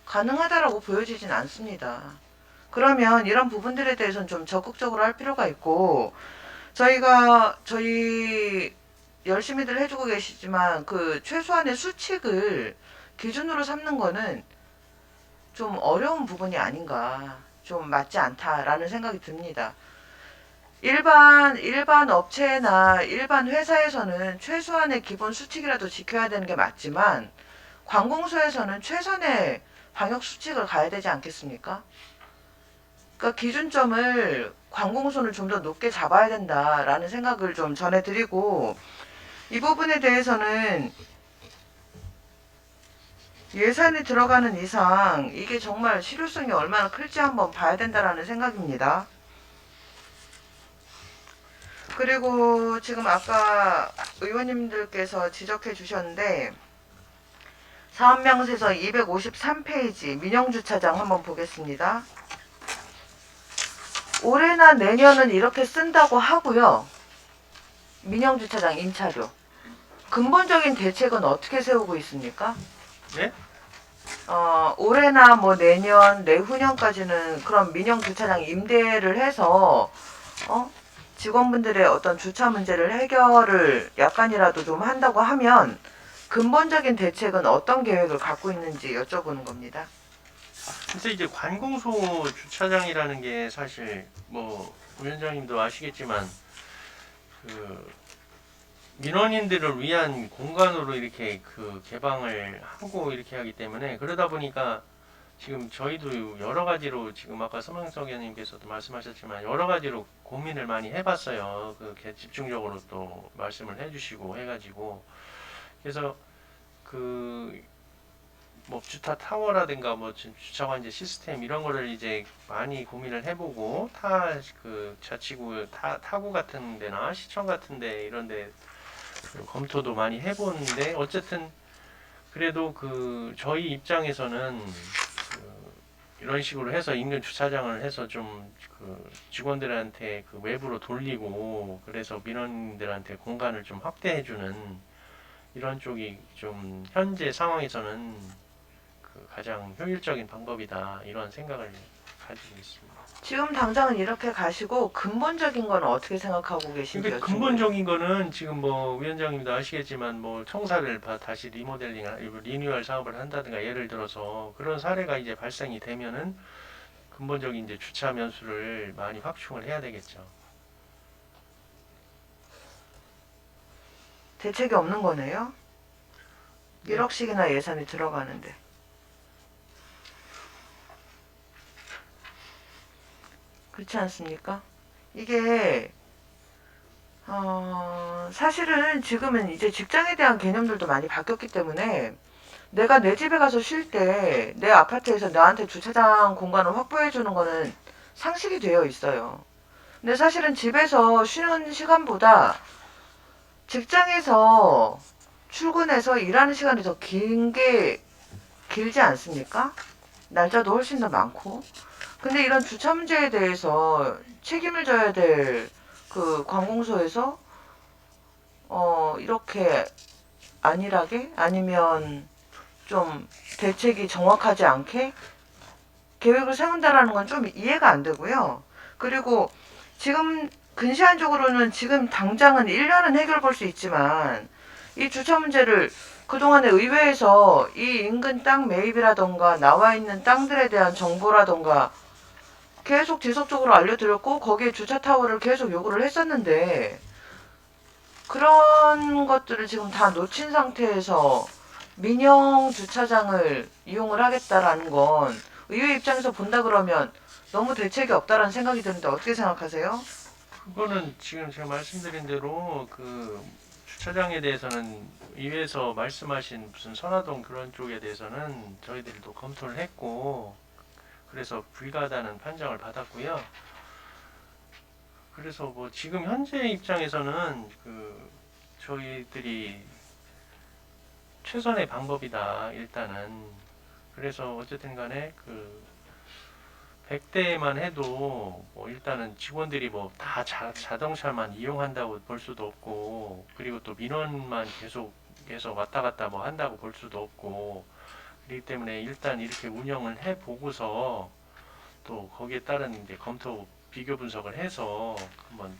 가능하다라고 보여지진 않습니다. 그러면 이런 부분들에 대해서는 좀 적극적으로 할 필요가 있고 저희 열심히들 해주고 계시지만 그 최소한의 수칙을 기준으로 삼는 거는 좀 어려운 부분이 아닌가, 좀 맞지 않다라는 생각이 듭니다. 일반 업체나 일반 회사에서는 최소한의 기본 수칙이라도 지켜야 되는 게 맞지만 관공서에서는 최선의 방역 수칙을 가야 되지 않겠습니까? 그러니까 기준점을 관공서는 좀 더 높게 잡아야 된다라는 생각을 좀 전해드리고 이 부분에 대해서는 예산이 들어가는 이상 이게 정말 실효성이 얼마나 클지 한번 봐야 된다라는 생각입니다. 그리고 지금 아까 의원님들께서 지적해 주셨는데 사업명세서 253페이지 민영주차장 한번 보겠습니다. 올해나 내년은 이렇게 쓴다고 하고요. 민영주차장 임차료. 근본적인 대책은 어떻게 세우고 있습니까? 네? 올해나 뭐 내년, 내후년까지는 그런 민영주차장 임대를 해서 직원분들의 어떤 주차 문제를 해결을 약간이라도 좀 한다고 하면 근본적인 대책은 어떤 계획을 갖고 있는지 여쭤보는 겁니다. 근데 이제 관공서 주차장이라는 게 사실 뭐 위원장님도 아시겠지만 그 민원인들을 위한 공간으로 이렇게 그 개방을 하고 이렇게 하기 때문에 그러다 보니까 지금 저희도 여러 가지로 지금 아까 서명석 의원님께서도 말씀하셨지만 여러 가지로 고민을 많이 해봤어요. 그렇게 집중적으로 또 말씀을 해주시고 해가지고 그래서 그 뭐 주차 타워라든가 뭐 주차 관제 시스템 이런 거를 이제 많이 고민을 해보고 그 자치구 타구 같은 데나 시청 같은 데 이런 데 검토도 많이 해보는데 어쨌든 그래도 그 저희 입장에서는 이런 식으로 해서 인근 주차장을 해서 좀 그 직원들한테 그 외부로 돌리고 그래서 민원인들한테 공간을 좀 확대해주는 이런 쪽이 좀 현재 상황에서는 그 가장 효율적인 방법이다 이런 생각을 가지고 있습니다. 지금 당장은 이렇게 가시고 근본적인 건 어떻게 생각하고 계신지 근데 근본적인 거는 지금 뭐 위원장님도 아시겠지만 뭐 청사를 다시 리모델링, 리뉴얼 사업을 한다든가 예를 들어서 그런 사례가 이제 발생이 되면은 근본적인 이제 주차 면수를 많이 확충을 해야 되겠죠. 대책이 없는 거네요? 네. 1억씩이나 예산이 들어가는데. 그렇지 않습니까? 이게 사실은 지금은 이제 직장에 대한 개념들도 많이 바뀌었기 때문에 내가 내 집에 가서 쉴 때 내 아파트에서 나한테 주차장 공간을 확보해 주는 거는 상식이 되어 있어요. 근데 사실은 집에서 쉬는 시간보다 직장에서 출근해서 일하는 시간이 더 길지 않습니까? 날짜도 훨씬 더 많고. 근데 이런 주차 문제에 대해서 책임을 져야 될 그 관공서에서 이렇게 안일하게 아니면 좀 대책이 정확하지 않게 계획을 세운다라는 건 좀 이해가 안 되고요. 그리고 지금 근시안적으로는 지금 당장은 1년은 해결 볼 수 있지만 이 주차 문제를 그동안에 의회에서 이 인근 땅 매입이라던가 나와 있는 땅들에 대한 정보라던가 계속 지속적으로 알려드렸고 거기에 주차 타워를 계속 요구를 했었는데 그런 것들을 지금 다 놓친 상태에서 민영 주차장을 이용을 하겠다라는 건 의회 입장에서 본다 그러면 너무 대책이 없다라는 생각이 드는데 어떻게 생각하세요? 그거는 지금 제가 말씀드린 대로 그 주차장에 대해서는 위에서 말씀하신 무슨 선화동 그런 쪽에 대해서는 저희들도 검토를 했고 그래서 불가하다는 판정을 받았고요. 그래서 뭐 지금 현재 입장에서는 그 저희들이 최선의 방법이다 일단은. 그래서 어쨌든 간에 그 100대만 해도 뭐 일단은 직원들이 뭐 다 자동차만 이용한다고 볼 수도 없고 그리고 또 민원만 계속해서 왔다 갔다 뭐 한다고 볼 수도 없고 그렇기 때문에 일단 이렇게 운영을 해 보고서 또 거기에 따른 이제 검토 비교 분석을 해서 한번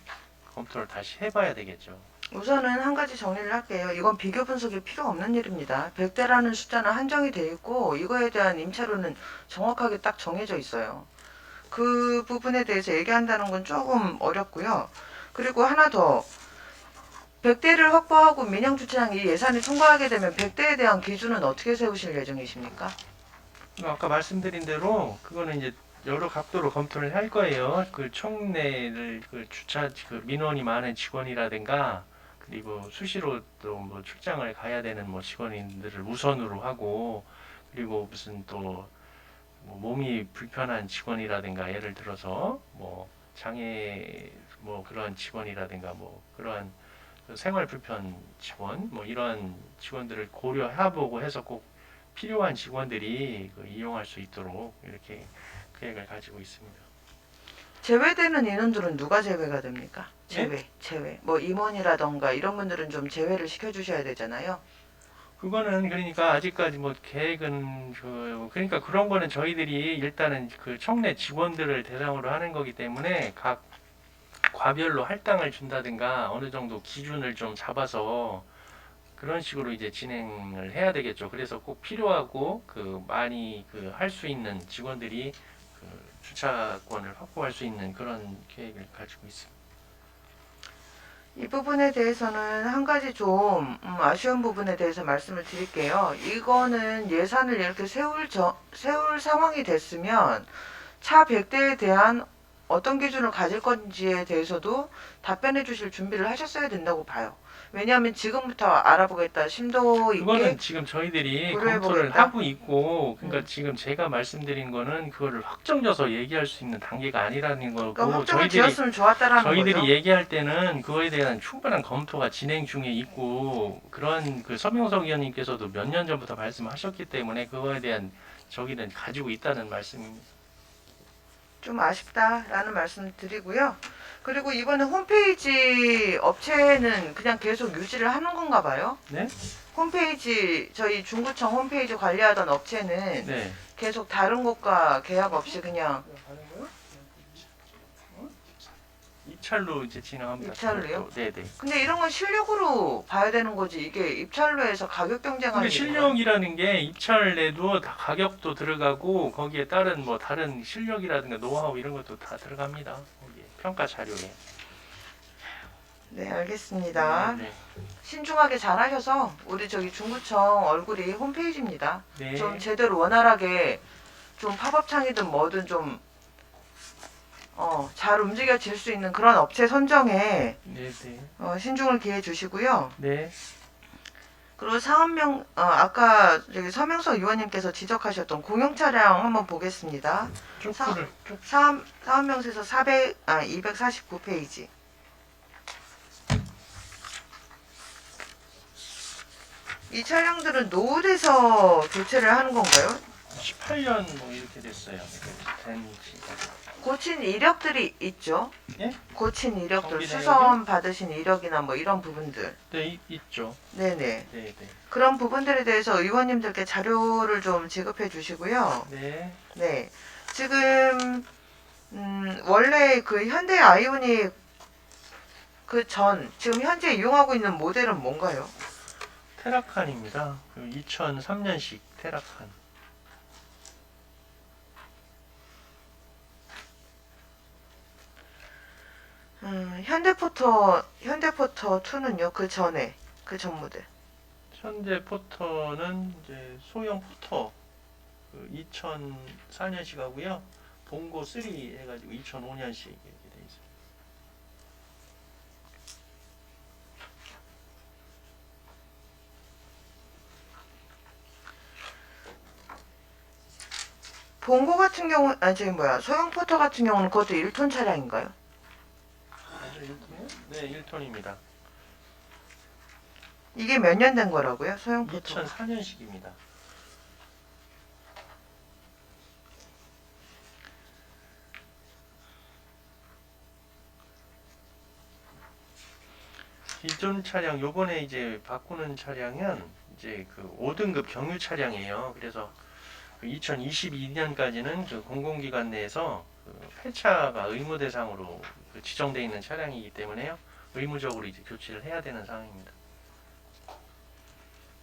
검토를 다시 해봐야 되겠죠. 우선은 한 가지 정리를 할게요. 이건 비교 분석이 필요 없는 일입니다. 100대라는 숫자는 한정이 돼 있고 이거에 대한 임차료는 정확하게 딱 정해져 있어요. 그 부분에 대해서 얘기한다는 건 조금 어렵고요. 그리고 하나 더 100대를 확보하고 민영주차장 이 예산이 통과하게 되면 100대에 대한 기준은 어떻게 세우실 예정이십니까? 아까 말씀드린 대로 그거는 이제 여러 각도로 검토를 할 거예요. 그 총내를 그 주차 그 민원이 많은 직원이라든가 그리고 수시로 또 뭐 출장을 가야 되는 뭐 직원들을 우선으로 하고 그리고 무슨 또 뭐 몸이 불편한 직원이라든가 예를 들어서 뭐 장애 뭐 그런 직원이라든가 뭐 그러한 그 생활 불편 직원 뭐 이런 직원들을 고려해보고 해서 꼭 필요한 직원들이 그 이용할 수 있도록 이렇게 계획을 가지고 있습니다. 제외되는 인원들은 누가 제외가 됩니까? 네? 제외. 뭐 임원이라던가 이런 분들은 좀 제외를 시켜주셔야 되잖아요. 그거는 그러니까 아직까지 뭐 계획은 그러니까 그런 거는 저희들이 일단은 그 청내 직원들을 대상으로 하는 거기 때문에 각 과별로 할당을 준다든가 어느 정도 기준을 좀 잡아서 그런 식으로 이제 진행을 해야 되겠죠. 그래서 꼭 필요하고 그 많이 그 할 수 있는 직원들이 그 주차권을 확보할 수 있는 그런 계획을 가지고 있습니다. 이 부분에 대해서는 한 가지 좀 아쉬운 부분에 대해서 말씀을 드릴게요. 이거는 예산을 이렇게 세울 상황이 됐으면 차 100대에 대한 어떤 기준을 가질 건지에 대해서도 답변해 주실 준비를 하셨어야 된다고 봐요. 왜냐하면 지금부터 알아보겠다, 심도 있게 그거는 지금 저희들이 고려해 검토를 보겠다. 하고 있고 그러니까 지금 제가 말씀드린 거는 그거를 확정져서 얘기할 수 있는 단계가 아니라는 거고 그러니까 확정을 지었으면 좋았다라는 저희들이 거죠. 얘기할 때는 그거에 대한 충분한 검토가 진행 중에 있고 그런 그 서명석 의원님께서도 몇 년 전부터 말씀하셨기 때문에 그거에 대한 저기는 가지고 있다는 말씀입니다. 좀 아쉽다라는 말씀 드리고요. 그리고 이번에 홈페이지 업체는 그냥 계속 유지를 하는 건가 봐요. 네? 홈페이지 저희 중구청 홈페이지 관리하던 업체는 네. 계속 다른 곳과 계약 없이 그냥 입찰로 이제 진행합니다. 입찰로요? 네네. 근데 이런 건 실력으로 봐야 되는 거지. 이게 입찰로에서 가격 경쟁하는 근데 게 실력이라는 게 입찰 내도 다 가격도 들어가고 거기에 따른 뭐 다른 실력이라든가 노하우 이런 것도 다 들어갑니다. 거기에 평가 자료에. 네, 알겠습니다. 네. 신중하게 잘 하셔서 우리 저기 중구청 얼굴이 홈페이지입니다. 네. 좀 제대로 원활하게 좀 팝업창이든 뭐든 좀 잘 움직여질 수 있는 그런 업체 선정에 네. 네. 신중을 기해 주시고요. 네. 그리고 사업명 아까 저기 서명석 의원님께서 지적하셨던 공용 차량 한번 보겠습니다. 쪽수를 쪽 사업명세서 249페이지. 이 차량들은 노후돼서 교체를 하는 건가요? 18년 뭐 이렇게 됐어요. 된 지가. 고친 이력들이 있죠? 예? 고친 이력들, 정비 수선 받으신 이력이나 뭐 이런 부분들. 네, 있죠. 네네. 네, 네. 그런 부분들에 대해서 의원님들께 자료를 좀 지급해 주시고요. 네. 네. 지금, 원래 그 현대 아이오닉 지금 현재 이용하고 있는 모델은 뭔가요? 테라칸입니다. 그 2003년식 테라칸. 현대포터 2는요, 그 전 모델. 현대 포터는 이제 소형 포터 그 2004년식 하고요. 봉고 3 해가지고 2005년식 이렇게 돼 있어요. 봉고 같은 경우, 아, 저기 뭐야, 소형 포터 같은 경우는 그것도 1톤 차량인가요? 네, 1톤입니다. 이게 몇 년 된 거라고요? 소형 포터. 2004년식입니다. 기존 차량 요번에 이제 바꾸는 차량은 이제 그 5등급 경유 차량이에요. 그래서 2022년까지는 그 공공기관 내에서 그 폐차가 의무 대상으로 그 지정되어 있는 차량이기 때문에요. 의무적으로 이제 교체를 해야 되는 상황입니다.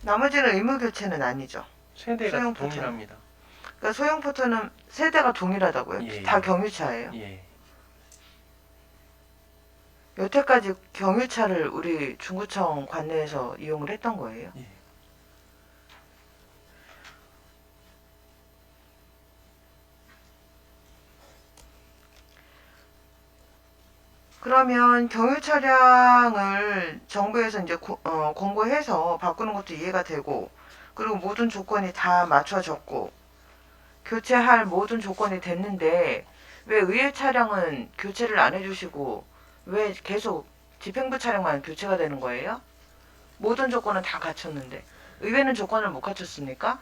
나머지는 의무 교체는 아니죠. 세대가 소형 포터. 동일합니다. 그러니까 소형 포터는 세대가 동일하다고요? 예, 다 예. 경유차예요? 예. 여태까지 경유차를 우리 중구청 관내에서 이용을 했던 거예요? 예. 그러면 경유 차량을 정부에서 이제 공고해서 바꾸는 것도 이해가 되고, 그리고 모든 조건이 다 맞춰졌고, 교체할 모든 조건이 됐는데, 왜 의회 차량은 교체를 안 해주시고, 왜 계속 집행부 차량만 교체가 되는 거예요? 모든 조건은 다 갖췄는데, 의회는 조건을 못 갖췄습니까?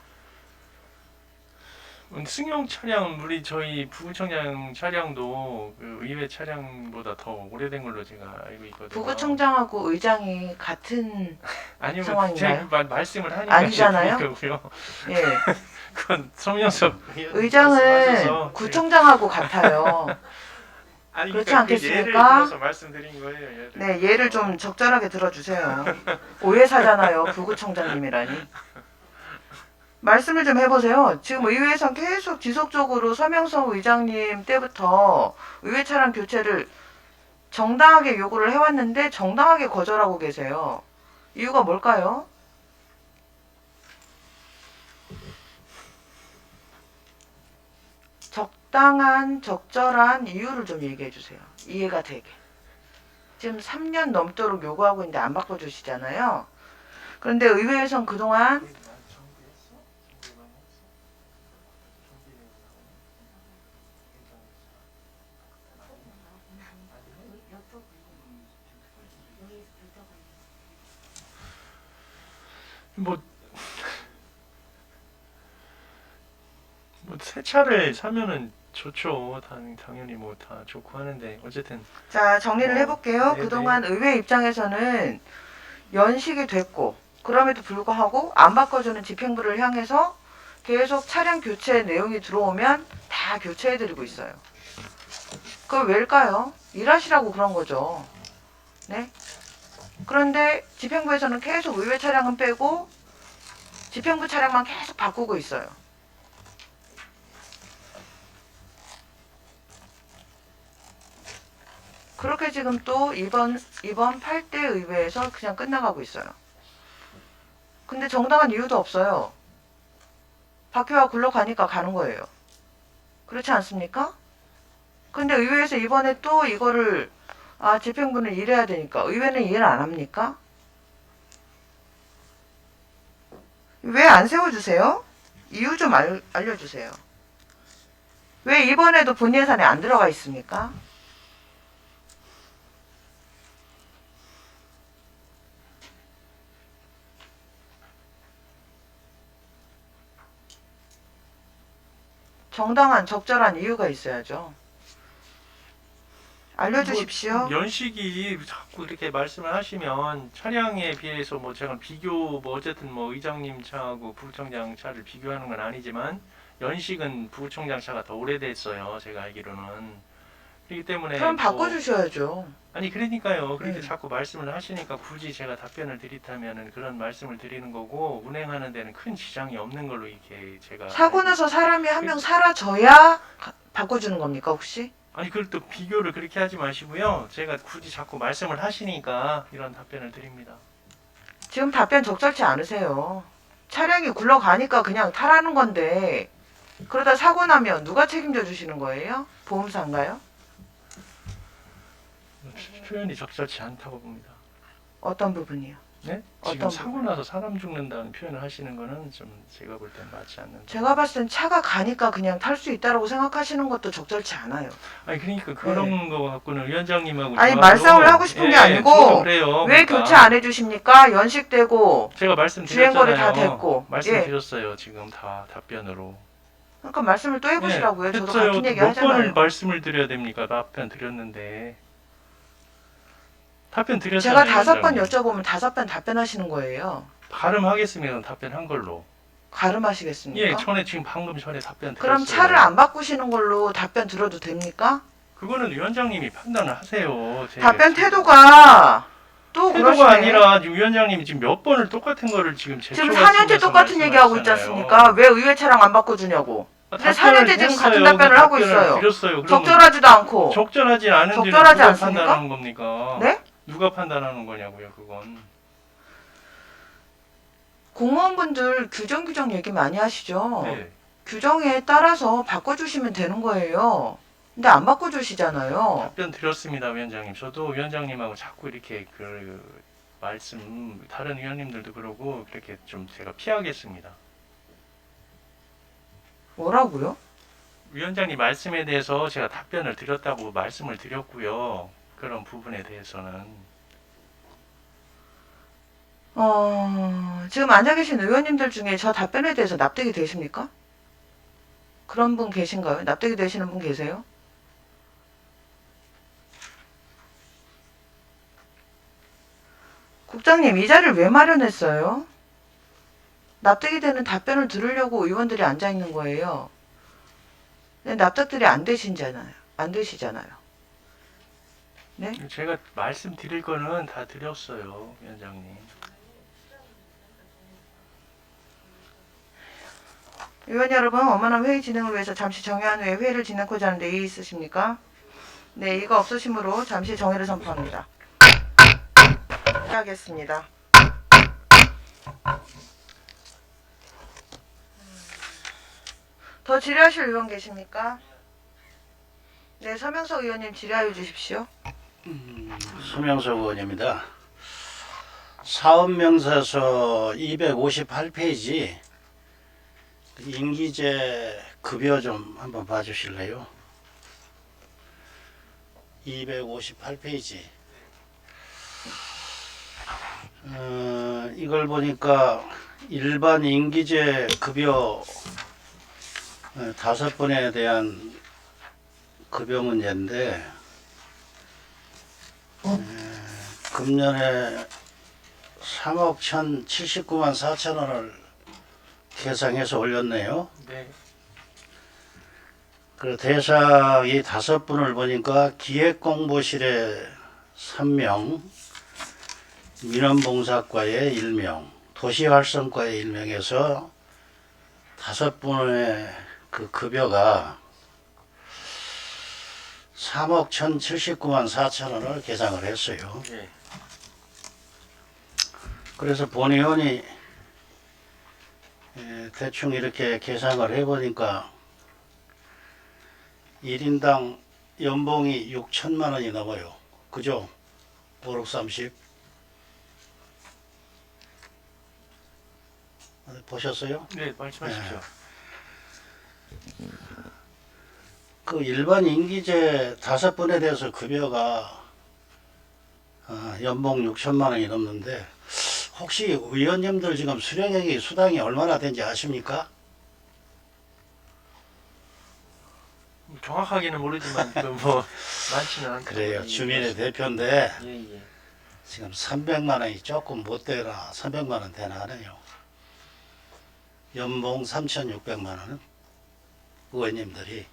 승용 차량 우리 저희 부구청장 차량도 그 의회 차량보다 더 오래된 걸로 제가 알고 있거든요. 부구청장하고 의장이 같은 아니면 상황인가요? 제가 말씀을 하니까 아니잖아요? 거고요. 예. 그건 성명섭 의장은 말씀하셔서 구청장하고 같아요. 아니, 그렇지 그러니까 그 않겠습니까? 예를 들어서 말씀드린 거예요. 예를. 네, 예를 좀 적절하게 들어주세요. 오해사잖아요, 부구청장님이라니. 말씀을 좀 해보세요. 지금 의회에선 계속 지속적으로 서명석 의장님 때부터 의회 차량 교체를 정당하게 요구를 해왔는데 정당하게 거절하고 계세요. 이유가 뭘까요? 적당한, 적절한 이유를 좀 얘기해 주세요. 이해가 되게. 지금 3년 넘도록 요구하고 있는데 안 바꿔주시잖아요. 그런데 의회에선 그동안 뭐 새 차를 사면은 좋죠. 당연히 뭐 다 좋고 하는데 어쨌든 자, 정리를 해볼게요. 네네. 그동안 의회 입장에서는 연식이 됐고, 그럼에도 불구하고 안 바꿔주는 집행부를 향해서 계속 차량 교체 내용이 들어오면 다 교체해드리고 있어요. 그거 왜일까요? 일하시라고 그런 거죠. 네? 그런데 집행부에서는 계속 의회 차량은 빼고 집행부 차량만 계속 바꾸고 있어요. 그렇게 지금 또 이번 8대 의회에서 그냥 끝나가고 있어요. 근데 정당한 이유도 없어요. 박효가 굴러가니까 가는 거예요. 그렇지 않습니까? 근데 의회에서 이번에 또 이거를 집행부는 일해야 되니까 의회는 이해를 안 합니까? 왜 안 세워주세요? 이유 좀 알려주세요. 왜 이번에도 본 예산에 안 들어가 있습니까? 정당한 적절한 이유가 있어야죠. 알려주십시오. 뭐 연식이 자꾸 이렇게 말씀을 하시면 차량에 비해서 뭐 제가 비교 뭐 어쨌든 뭐 의장님 차하고 부구청장 차를 비교하는 건 아니지만 연식은 부구청장 차가 더 오래됐어요. 제가 알기로는. 그렇기 때문에 그럼 뭐 바꿔주셔야죠. 아니 그러니까요. 그렇게 네. 자꾸 말씀을 하시니까 굳이 제가 답변을 드리자면은 그런 말씀을 드리는 거고 운행하는 데는 큰 지장이 없는 걸로 이렇게 제가 사고 나서 사람이 한 명 사라져야 바꿔주는 겁니까 혹시? 아니 그걸 또 비교를 그렇게 하지 마시고요. 제가 굳이 자꾸 말씀을 하시니까 이런 답변을 드립니다. 지금 답변 적절치 않으세요. 차량이 굴러가니까 그냥 타라는 건데 그러다 사고 나면 누가 책임져 주시는 거예요? 보험사인가요? 표현이 적절치 않다고 봅니다. 어떤 부분이요? 네? 어떤 지금 사고 나서 사람 죽는다는 표현을 하시는 거는 좀 제가 볼 땐 맞지 않는. 제가 봤을 땐 차가 가니까 그냥 탈 수 있다라고 생각하시는 것도 적절치 않아요. 아니 그러니까 그런 거 갖고는 위원장님하고 아니, 저하고- 말싸움을 하고 싶은 게 아니고 저도 그래요. 왜 그러니까 교체 안 해주십니까? 연식되고 제가 주행거리 말씀드렸잖아요. 다 됐고. 말씀드렸어요. 지금 다 답변으로. 그러니까 말씀을 또 해보시라고요. 저도 했어요. 같은 얘기 몇 번을 하잖아요. 말씀을 드려야 됩니까? 답변 드렸는데. 답변 드렸잖아요. 제가 5번 위원장님. 여쭤보면 5번 답변하시는 거예요. 발음하겠으면 답변한 걸로. 가름하시겠습니까? 예, 전에 지금 방금 전에 답변 드렸어요. 그럼 차를 안 바꾸시는 걸로 답변 들어도 됩니까? 그거는 위원장님이 판단을 하세요. 답변 태도가 또 태도가 그러시네. 아니라 지금 위원장님이 지금 몇 번을 똑같은 거를 지금 지금 제초가 4년째 쓰면서 똑같은 얘기하고 있지 말씀하시잖아요. 않습니까? 왜 의회 차량 안 바꿔주냐고. 근데 4년째 지금 같은 답변을 하고 있어요. 드렸어요. 그러면 적절하지도 않고. 적절하지 않은지는 적절하지 누가 않습니까? 판단하는 겁니까? 네? 누가 판단하는 거냐고요, 그건. 공무원분들 규정 얘기 많이 하시죠? 네. 규정에 따라서 바꿔주시면 되는 거예요. 근데 안 바꿔주시잖아요. 답변 드렸습니다, 위원장님. 저도 위원장님하고 자꾸 이렇게 그 말씀 다른 위원님들도 그러고 그렇게 좀 제가 피하겠습니다. 뭐라고요? 위원장님 말씀에 대해서 제가 답변을 드렸다고 말씀을 드렸고요. 그런 부분에 대해서는 지금 앉아 계신 의원님들 중에 저 답변에 대해서 납득이 되십니까? 그런 분 계신가요? 납득이 되시는 분 계세요? 국장님, 이 자리를 왜 마련했어요? 납득이 되는 답변을 들으려고 의원들이 앉아 있는 거예요. 근데 납득들이 안 되시잖아요. 안 되시잖아요. 네? 제가 말씀드릴 거는 다 드렸어요, 위원장님. 의원 여러분, 원만한 회의 진행을 위해서 잠시 정회한 후에 회의를 진행하고자 하는데 이의 있으십니까? 네, 이가 없으시므로 잠시 정회를 선포합니다. 하겠습니다. 더 질의하실 의원 계십니까? 네, 서명석 의원님 질의하여 주십시오. 서명석 의원입니다. 사업명세서 258페이지 임기제 급여 좀 한번 봐주실래요? 258페이지. 이걸 보니까 일반 임기제 급여 5번에 대한 급여 문제인데 금년에 3억 1,079만 4천 원을 계상해서 올렸네요. 네. 그 대상이 5분을 보니까 기획공보실에 3명, 민원봉사과에 1명, 도시활성과에 1명에서 5분의 그 급여가 3억 1,079만 4천 원을 계상을 했어요. 네. 그래서 본 의원이 대충 이렇게 계상을 해보니까 1인당 연봉이 6천만 원이 넘어요. 그죠? 5억 30. 보셨어요? 네, 말씀하십시오. 그 일반 임기제 5번에 대해서 급여가 연봉 6천만 원이 넘는데 혹시 의원님들 지금 수령액이 수당이 얼마나 된지 아십니까? 정확하게는 모르지만 뭐 많지는 않죠. 그래요. 주민의 대표인데 예. 지금 300만 원이 조금 못 되나 300만 원 되나 하네요. 연봉 3,600만 원은 의원님들이.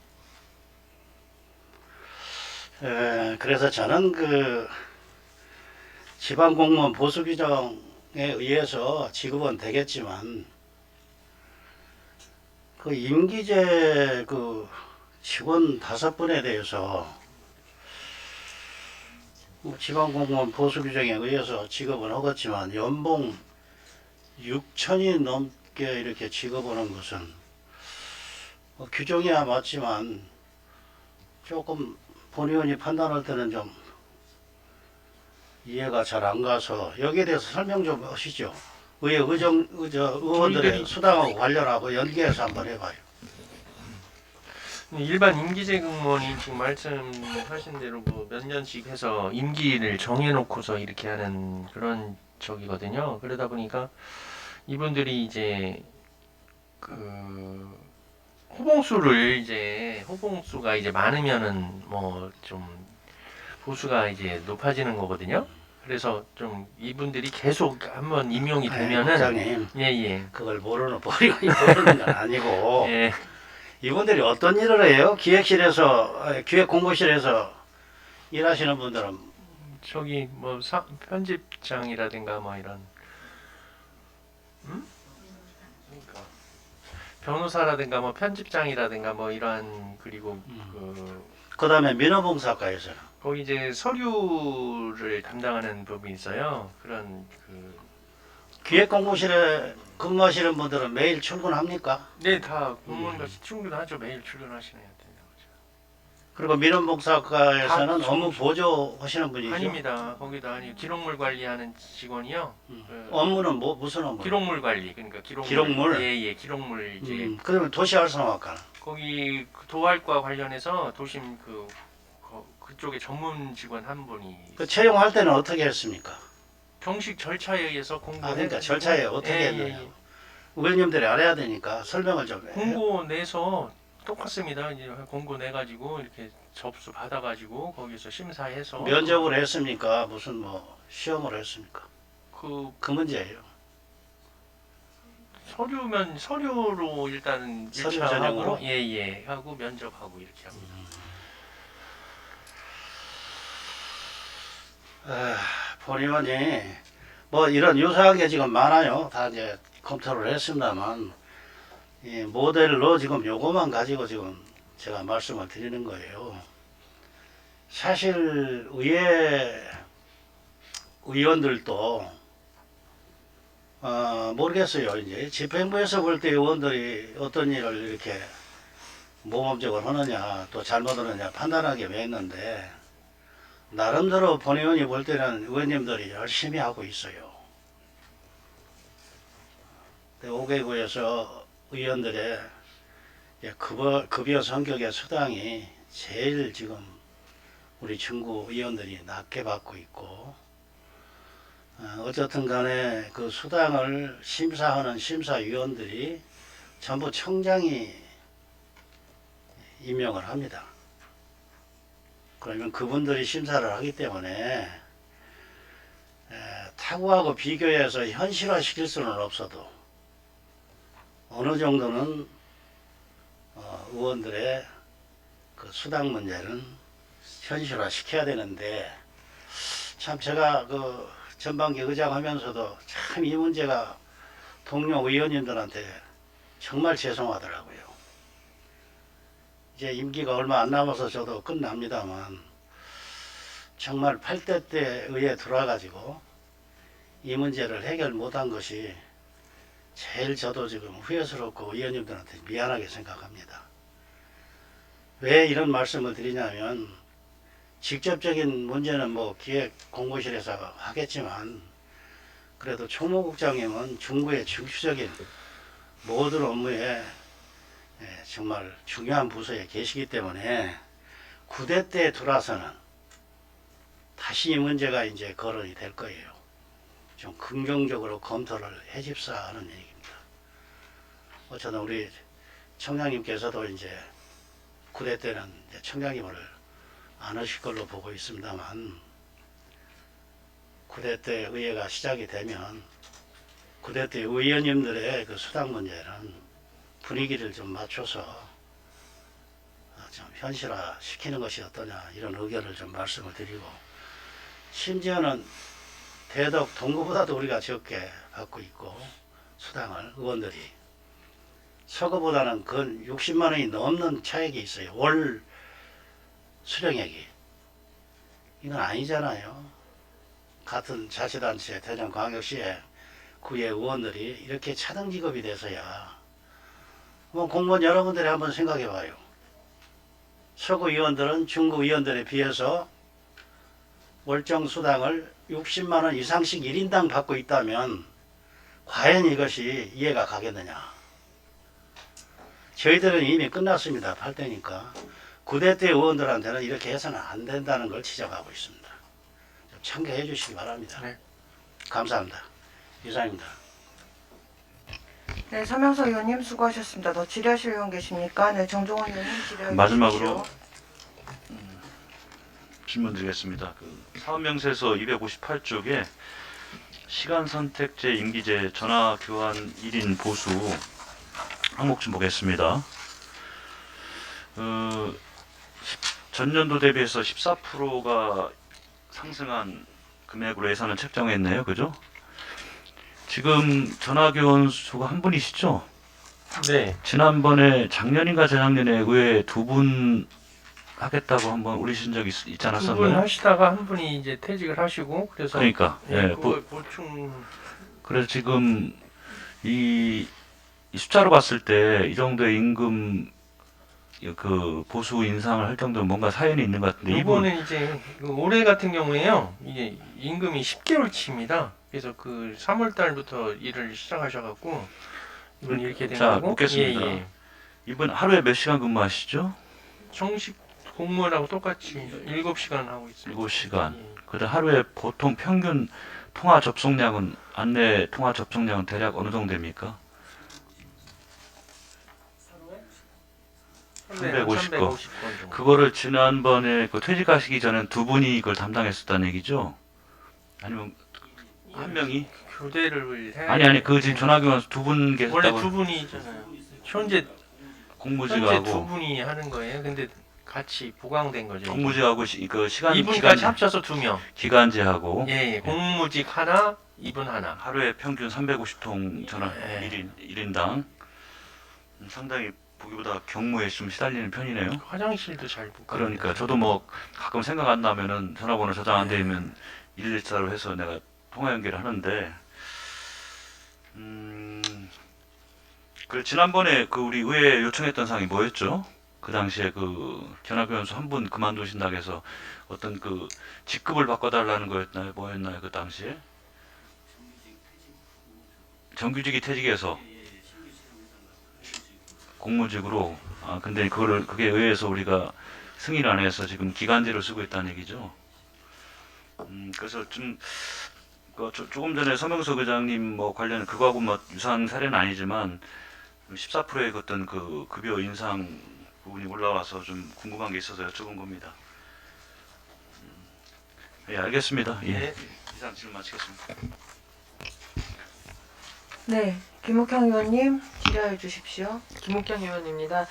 그래서 저는 그 지방공무원 보수규정에 의해서 지급은 되겠지만 그 임기제 그 직원 5분에 대해서 지방공무원 보수규정에 의해서 지급은 하겠지만 연봉 6천이 넘게 이렇게 지급하는 것은 규정이야 맞지만 조금 본 의원이 판단할 때는 좀 이해가 잘 안 가서 여기에 대해서 설명 좀 하시죠. 의원들의 저희들이- 수당하고 관련하고 연계해서 한번 해봐요. 일반 임기제 공무원이 지금 말씀하신 대로 뭐 몇 년씩 해서 임기를 정해놓고서 이렇게 하는 그런 적이거든요. 그러다 보니까 이분들이 이제 그 호봉수가 이제 많으면은 뭐 좀 보수가 이제 높아지는 거거든요. 그래서 좀 이분들이 계속 한번 임용이 되면은 부장님, 예예 그걸 모르는 건 아니고 예. 이분들이 어떤 일을 해요? 기획공고실에서 일하시는 분들은 저기 뭐 편집장이라든가 뭐 이런 그러니까 변호사라든가 뭐 편집장이라든가 뭐 이런 그리고 그 다음에 민원봉사과에서는 거기 이제 서류를 담당하는 부분이 있어요. 그런 기획공고실에 근무하시는 분들은 매일 출근합니까? 다 공무원같이 출근하죠. 매일 출근하시는 애들. 그리고 민원봉사과에서는 다 업무 보조하시는 분이죠? 아닙니다. 거기다 기록물 관리하는 직원이요. 업무는 무슨 업무? 기록물 관리 그러니까 기록물? 예예 기록물 이제 그러면 도시활성화과는? 거기 도활과 관련해서 도심 그쪽에 전문 직원 한 분이 그 채용할 때는 어떻게 했습니까? 정식 절차에 의해서 그러니까 절차에 어떻게 했느냐? 의원님들이 알아야 되니까 설명을 좀 해요. 공고 내서 똑같습니다. 이제 공고 내 가지고 이렇게 접수 받아 가지고 거기서 심사해서 면접을 했습니까? 무슨 뭐 시험을 했습니까? 그 문제예요. 서류로 일단은 서류 1차 전형으로? 하고 예예 하고 면접하고 이렇게 합니다. 본 의원이 뭐 이런 유사한 게 지금 많아요. 다 이제 검토를 했습니다만 이 모델로 지금 요거만 가지고 지금 제가 말씀을 드리는 거예요. 사실 의원들도 모르겠어요. 이제 집행부에서 볼 때 의원들이 어떤 일을 이렇게 모범적으로 하느냐 또 잘못하느냐 판단하기 왜 했는데 나름대로 본 의원이 볼 때는 의원님들이 열심히 하고 있어요. 5개구에서 의원들의 급여 성격의 수당이 제일 지금 우리 중구 의원들이 낮게 받고 있고 어쨌든 간에 그 수당을 심사하는 심사위원들이 전부 청장이 임명을 합니다. 그러면 그분들이 심사를 하기 때문에 타구하고 비교해서 현실화 시킬 수는 없어도 어느 정도는 의원들의 그 수당 문제는 현실화 시켜야 되는데 참 제가 그 전반기 의장 하면서도 참 이 문제가 동료 의원님들한테 정말 죄송하더라고요. 이제 임기가 얼마 안 남아서 저도 끝납니다만 정말 8대 때 의회 들어와가지고 이 문제를 해결 못한 것이 제일 저도 지금 후회스럽고 의원님들한테 미안하게 생각합니다. 왜 이런 말씀을 드리냐면 직접적인 문제는 뭐 기획공고실에서 하겠지만 그래도 총무국장님은 중구의 중추적인 모든 업무에 정말 중요한 부서에 계시기 때문에 9대 때에 들어와서는 다시 이 문제가 이제 거론이 될 거예요. 좀 긍정적으로 검토를 해집사 하는 얘기입니다. 어쨌든 우리 청장님께서도 이제 9대 때는 이제 청장님을 안 하실 걸로 보고 있습니다만 9대 때 의회가 시작이 되면 9대 때 의원님들의 그 수당 문제는 분위기를 좀 맞춰서 좀 현실화 시키는 것이 어떠냐 이런 의견을 좀 말씀을 드리고 심지어는 대덕 동구보다도 우리가 적게 받고 있고 수당을 의원들이 서구보다는 근 60만 원이 넘는 차액이 있어요. 월 수령액이. 이건 아니잖아요. 같은 자치단체 대전광역시에 구의 의원들이 이렇게 차등 지급이 돼서야 뭐 공무원 여러분들이 한번 생각해 봐요. 서구 의원들은 중구 의원들에 비해서 월정 수당을 60만 원 이상씩 1인당 받고 있다면 과연 이것이 이해가 가겠느냐. 저희들은 이미 끝났습니다. 8대니까. 9대 때 의원들한테는 이렇게 해서는 안 된다는 걸 지적하고 있습니다. 좀 참고해 주시기 바랍니다. 네. 감사합니다. 이상입니다. 네, 서명석 의원님 수고하셨습니다. 더 질의하실 의원 계십니까? 네, 정종원 의원님 질의해 마지막으로 주십시오. 질문 드리겠습니다. 그 사업명세서 258쪽에 시간 선택제, 임기제, 전화 교환 1인 보수 항목 좀 보겠습니다. 전년도 대비해서 14%가 상승한 금액으로 예산을 책정했네요. 그죠? 지금 전화 교환 수가 한 분이시죠? 네. 지난번에 작년인가 재작년에 의회 두 분 하겠다고 한번 올리신 적이 있지 두 분 않았었나요? 하시다가 한 분이 이제 퇴직을 하시고 그래서 그러니까 예, 예, 그걸 보충 그래서 지금 이 숫자로 봤을 때 이 정도의 임금 그 보수 인상을 할 정도면 뭔가 사연이 있는 것 같은데 이분 이거는 이제 그 올해 같은 경우에요. 이게 임금이 10개월치입니다. 그래서 그 3월 달부터 일을 시작하셔갖고 이번 이렇게 된 자, 거고. 묻겠습니다. 예, 예. 이분 하루에 몇 시간 근무하시죠? 정식 공무원하고 똑같이 7시간 하고 있습니다. 7시간. 예. 그래 하루에 보통 평균 통화 접속량은 안내 통화 접속량은 대략 어느 정도 됩니까? 350 건. 350건 정도. 그거를 지난번에 그 퇴직하시기 전엔 두 분이 이걸 담당했었다는 얘기죠? 아니면 한 명이? 교대를 해야 아니 그 지금 전화기관 두 분 원래 계셨다고 두 분이 있잖아요. 현재 두 공무직하고 분이 하는 거예요. 근데 같이 보강된 거죠. 공무직하고 그 시간 이분까지 합쳐서 2명. 기간제하고 예, 공무직 하나, 이분 하나. 하루에 평균 350통 전화 예. 1인당 상당히 보기보다 경무에 좀 시달리는 편이네요. 화장실도 잘 못 가요. 그러니까 저도 뭐 가끔 생각 안 나면은 전화번호 저장 안 되면 114로 해서 내가 통화 연결을 하는데 그 지난번에 그 우리 의회에 요청했던 사항이 뭐였죠? 그 당시에 그 전화교원수 한 분 그만두신다고 해서 어떤 그 직급을 바꿔달라는 거였나요? 뭐였나요? 그 당시에? 정규직이 퇴직해서 공무직으로 근데 그게 의회에서 우리가 승인을 안 해서 지금 기간제로 쓰고 있다는 얘기죠. 그래서 좀 조금 전에 서명석 의장님 뭐 관련 그거하고 뭐 유사한 사례는 아니지만 14%의 어떤 그 급여 인상 부분이 올라와서 좀 궁금한 게 있어서 여쭤본 겁니다. 예, 알겠습니다. 예. 이상 질문 마치겠습니다. 네, 김옥향 의원님 질의해 주십시오. 김옥경 의원입니다.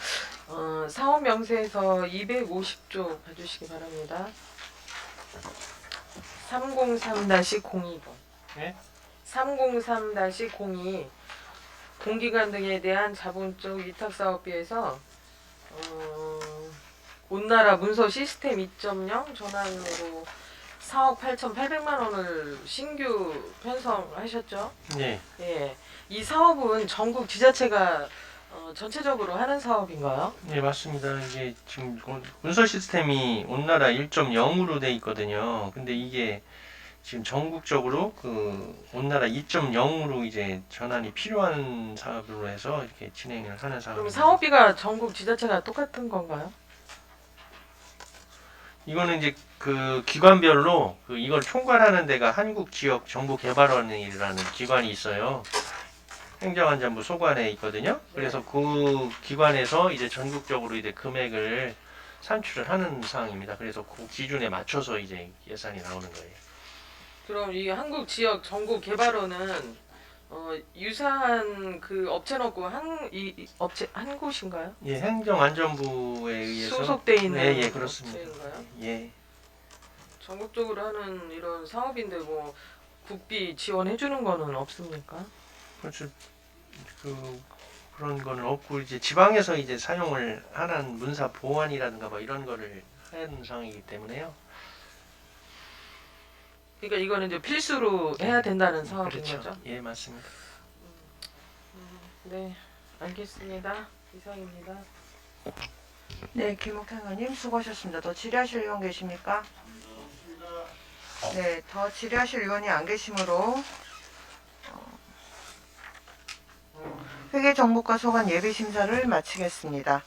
사업 명세에서 250조 봐주시기 바랍니다. 303-02번. 네? 303-02 공기관 등에 대한 자본적 위탁 사업비에서 온나라 문서 시스템 2.0 전환으로 4억 8,800만 원을 신규 편성하셨죠? 네. 예. 이 사업은 전국 지자체가 전체적으로 하는 사업인가요? 네, 맞습니다. 이게 지금 문서 시스템이 온나라 1.0으로 돼 있거든요. 근데 이게 지금 전국적으로 그 온나라 2.0으로 이제 전환이 필요한 사업으로 해서 이렇게 진행을 하는 그럼 사업입니다. 사업비가 전국 지자체가 똑같은 건가요? 이거는 이제 그 기관별로 이걸 총괄하는 데가 한국지역정보개발원이라는 기관이 있어요. 행정안전부 소관에 있거든요. 그래서 그 기관에서 이제 전국적으로 이제 금액을 산출을 하는 사항입니다. 그래서 그 기준에 맞춰서 이제 예산이 나오는 거예요. 그럼 이 한국지역정보개발원은 유사한 그 업체는 이 업체 한 곳인가요? 예, 행정안전부에 의해서 소속돼 있는 예, 그렇습니다. 업체인가요? 예. 전국적으로 하는 이런 사업인데 뭐 국비 지원해 주는 거는 없습니까? 그렇죠. 그런 거는 없고 이제 지방에서 이제 사용을 하는 문서 보안이라든가 뭐 이런 거를 하는 상황이기 때문에요. 그러니까 이거는 이제 필수로 해야 된다는 사업인 그렇죠. 거죠? 예, 맞습니다. 네, 알겠습니다. 이상입니다. 네, 김옥향 의원님 수고하셨습니다. 더 질의하실 의원 계십니까? 네, 더 질의하실 의원이 안 계시므로 회계 정보과 소관 예비 심사를 마치겠습니다.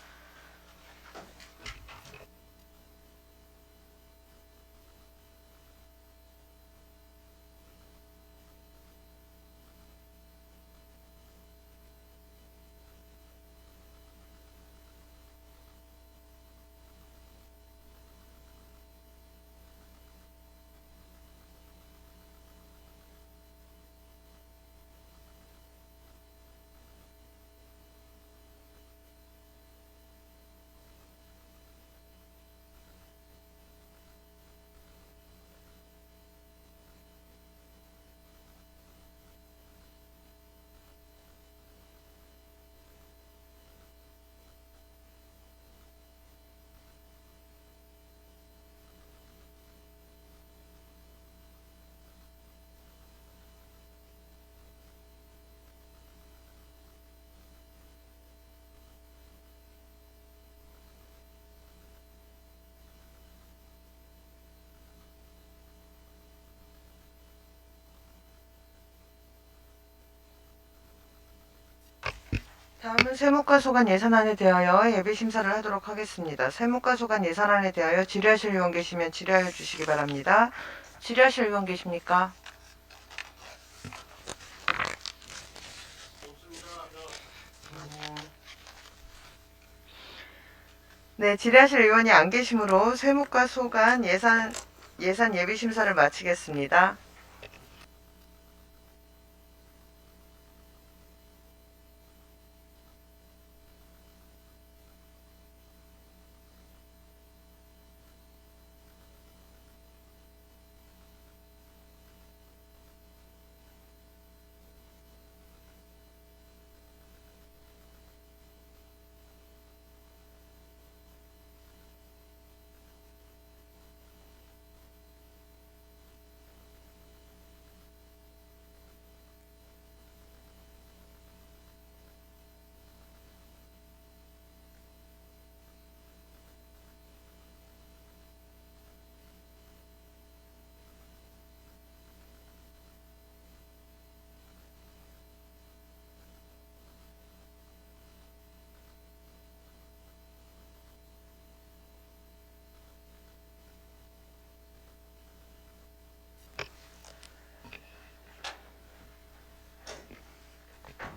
다음은 세무과 소관 예산안에 대하여 예비 심사를 하도록 하겠습니다. 세무과 소관 예산안에 대하여 질의하실 의원 계시면 질의하여 주시기 바랍니다. 질의하실 의원 계십니까? 네, 질의하실 의원이 안 계시므로 세무과 소관 예산 예비 심사를 마치겠습니다.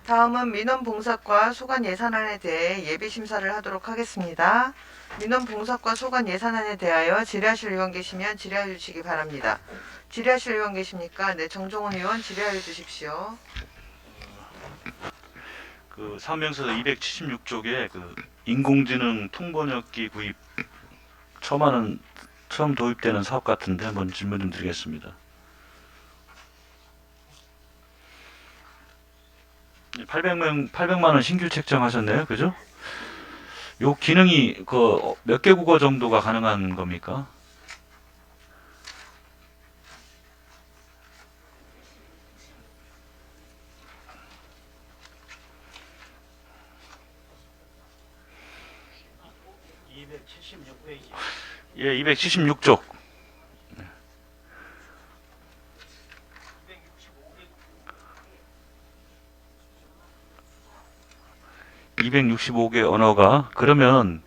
다음은 민원봉사과 소관 예산안에 대해 예비 심사를 하도록 하겠습니다. 민원봉사과 소관 예산안에 대하여 질의하실 의원 계시면 질의하여 주시기 바랍니다. 질의하실 의원 계십니까? 네, 정종훈 의원 질의하여 주십시오. 그 사명서 276쪽에 그 인공지능 통번역기 구입 처음 도입되는 사업 같은데 한번 질문 좀 드리겠습니다. 800만 원 신규 책정하셨네요, 그죠? 요 기능이 그 몇 개 국어 정도가 가능한 겁니까? 예, 276쪽. 265개 언어가 그러면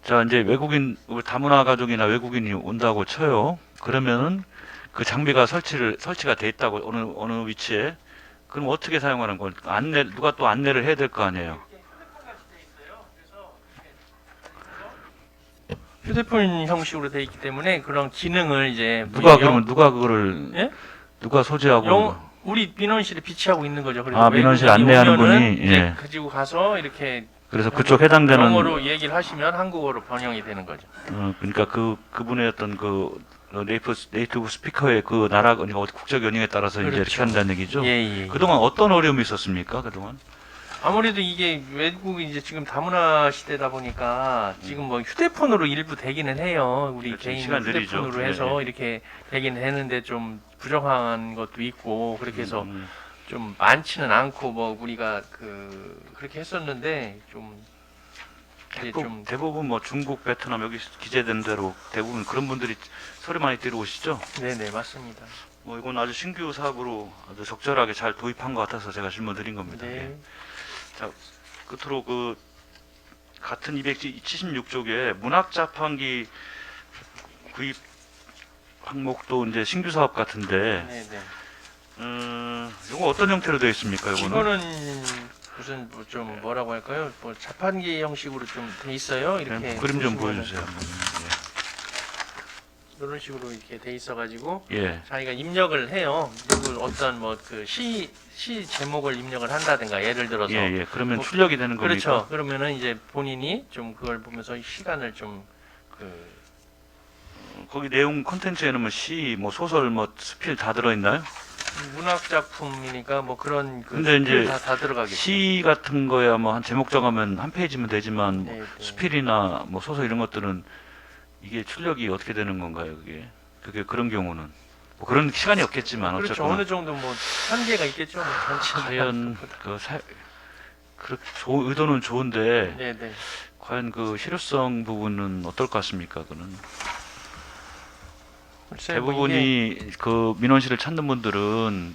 자 이제 외국인 다문화 가족이나 외국인이 온다고 쳐요. 그러면은 그 장비가 설치가 돼 있다고 어느 위치에 그럼 어떻게 사용하는 건 누가 또 안내를 해야 될 거 아니에요. 휴대폰 형식으로 돼 있기 때문에 그런 기능을 이제 누가 그거를 예? 누가 소지하고 우리 민원실에 비치하고 있는 거죠. 그래서 민원실 외국인이 안내하는 오면은 분이 이제 예. 가지고 가서 이렇게 그래서 그쪽 해당되는 영어로 얘기를 하시면 한국어로 번역이 되는 거죠. 그러니까 그분의 어떤 그 네이티브 스피커의 그 나라 그러니까 국적 연령에 따라서 이제 이렇게 그렇죠. 한다는 얘기죠. 예. 그동안 어떤 어려움이 있었습니까? 그동안? 아무래도 이게 외국이 이제 지금 다문화 시대다 보니까 지금 뭐 휴대폰으로 일부 되기는 해요. 우리 그렇죠. 개인 시간 느리죠. 휴대폰으로 해서 네. 이렇게 되기는 했는데 좀 부정한 것도 있고 그렇게 해서 음. 좀 많지는 않고 뭐 우리가 그렇게 했었는데 좀 이제 좀 대부분 뭐 중국, 베트남 여기 기재된 대로 대부분 그런 분들이 서류 많이 들어오시죠? 네네 맞습니다. 뭐 이건 아주 신규 사업으로 아주 적절하게 잘 도입한 것 같아서 제가 질문 드린 겁니다. 네. 예. 자, 끝으로 그 같은 276쪽에 문학 자판기 구입 항목도 이제 신규 사업 같은데, 네네. 이거 어떤 형태로 되어 있습니까? 이거는? 이거는 무슨 뭐 좀 뭐라고 할까요? 뭐 자판기 형식으로 좀 돼 있어요. 이렇게 네, 그림 좀 보시면은 보여주세요. 한번. 이런 식으로 이렇게 돼 있어가지고 예. 자기가 입력을 해요. 그리고 어떤 뭐 그 시 제목을 입력을 한다든가 예를 들어서 예, 예. 그러면 뭐, 출력이 되는 겁니까? 그렇죠. 그러면은 이제 본인이 좀 그걸 보면서 시간을 좀 그 거기 내용 컨텐츠에는 뭐 시, 뭐 소설, 뭐 수필 다 들어있나요? 문학 작품이니까 뭐 그런 그 근데 이제 다 들어가겠죠. 시 같은 거야 뭐 한 제목 정하면 한 페이지면 되지만 네, 네. 수필이나 뭐 소설 이런 것들은 이게 출력이 어떻게 되는 건가요? 그게 그런 경우는 뭐 그런 시간이 없겠지만 그렇죠. 어쨌거나 어느 정도 뭐 한계가 있겠죠. 뭐 전체 과연 의도는 좋은데 네네. 과연 그 실효성 부분은 어떨 것 같습니까? 그는 글쎄요, 뭐 이게 대부분이 그 민원실을 찾는 분들은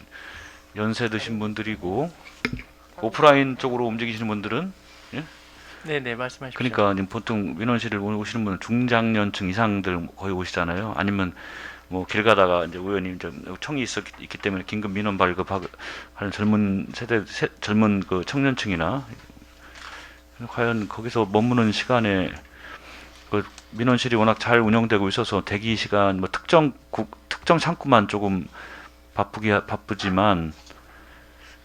연세 드신 분들이고 오프라인 쪽으로 움직이시는 분들은 네네 말씀하십시오. 그러니까 지금 보통 민원실을 오시는 분은 중장년층 이상들 거의 오시잖아요. 아니면 뭐 길 가다가 이제 우연히 이제 청이 있기 때문에 긴급 민원 발급하는 젊은 젊은 그 청년층이나 과연 거기서 머무는 시간에 그 민원실이 워낙 잘 운영되고 있어서 대기 시간 뭐 특정 창구만 조금 바쁘지만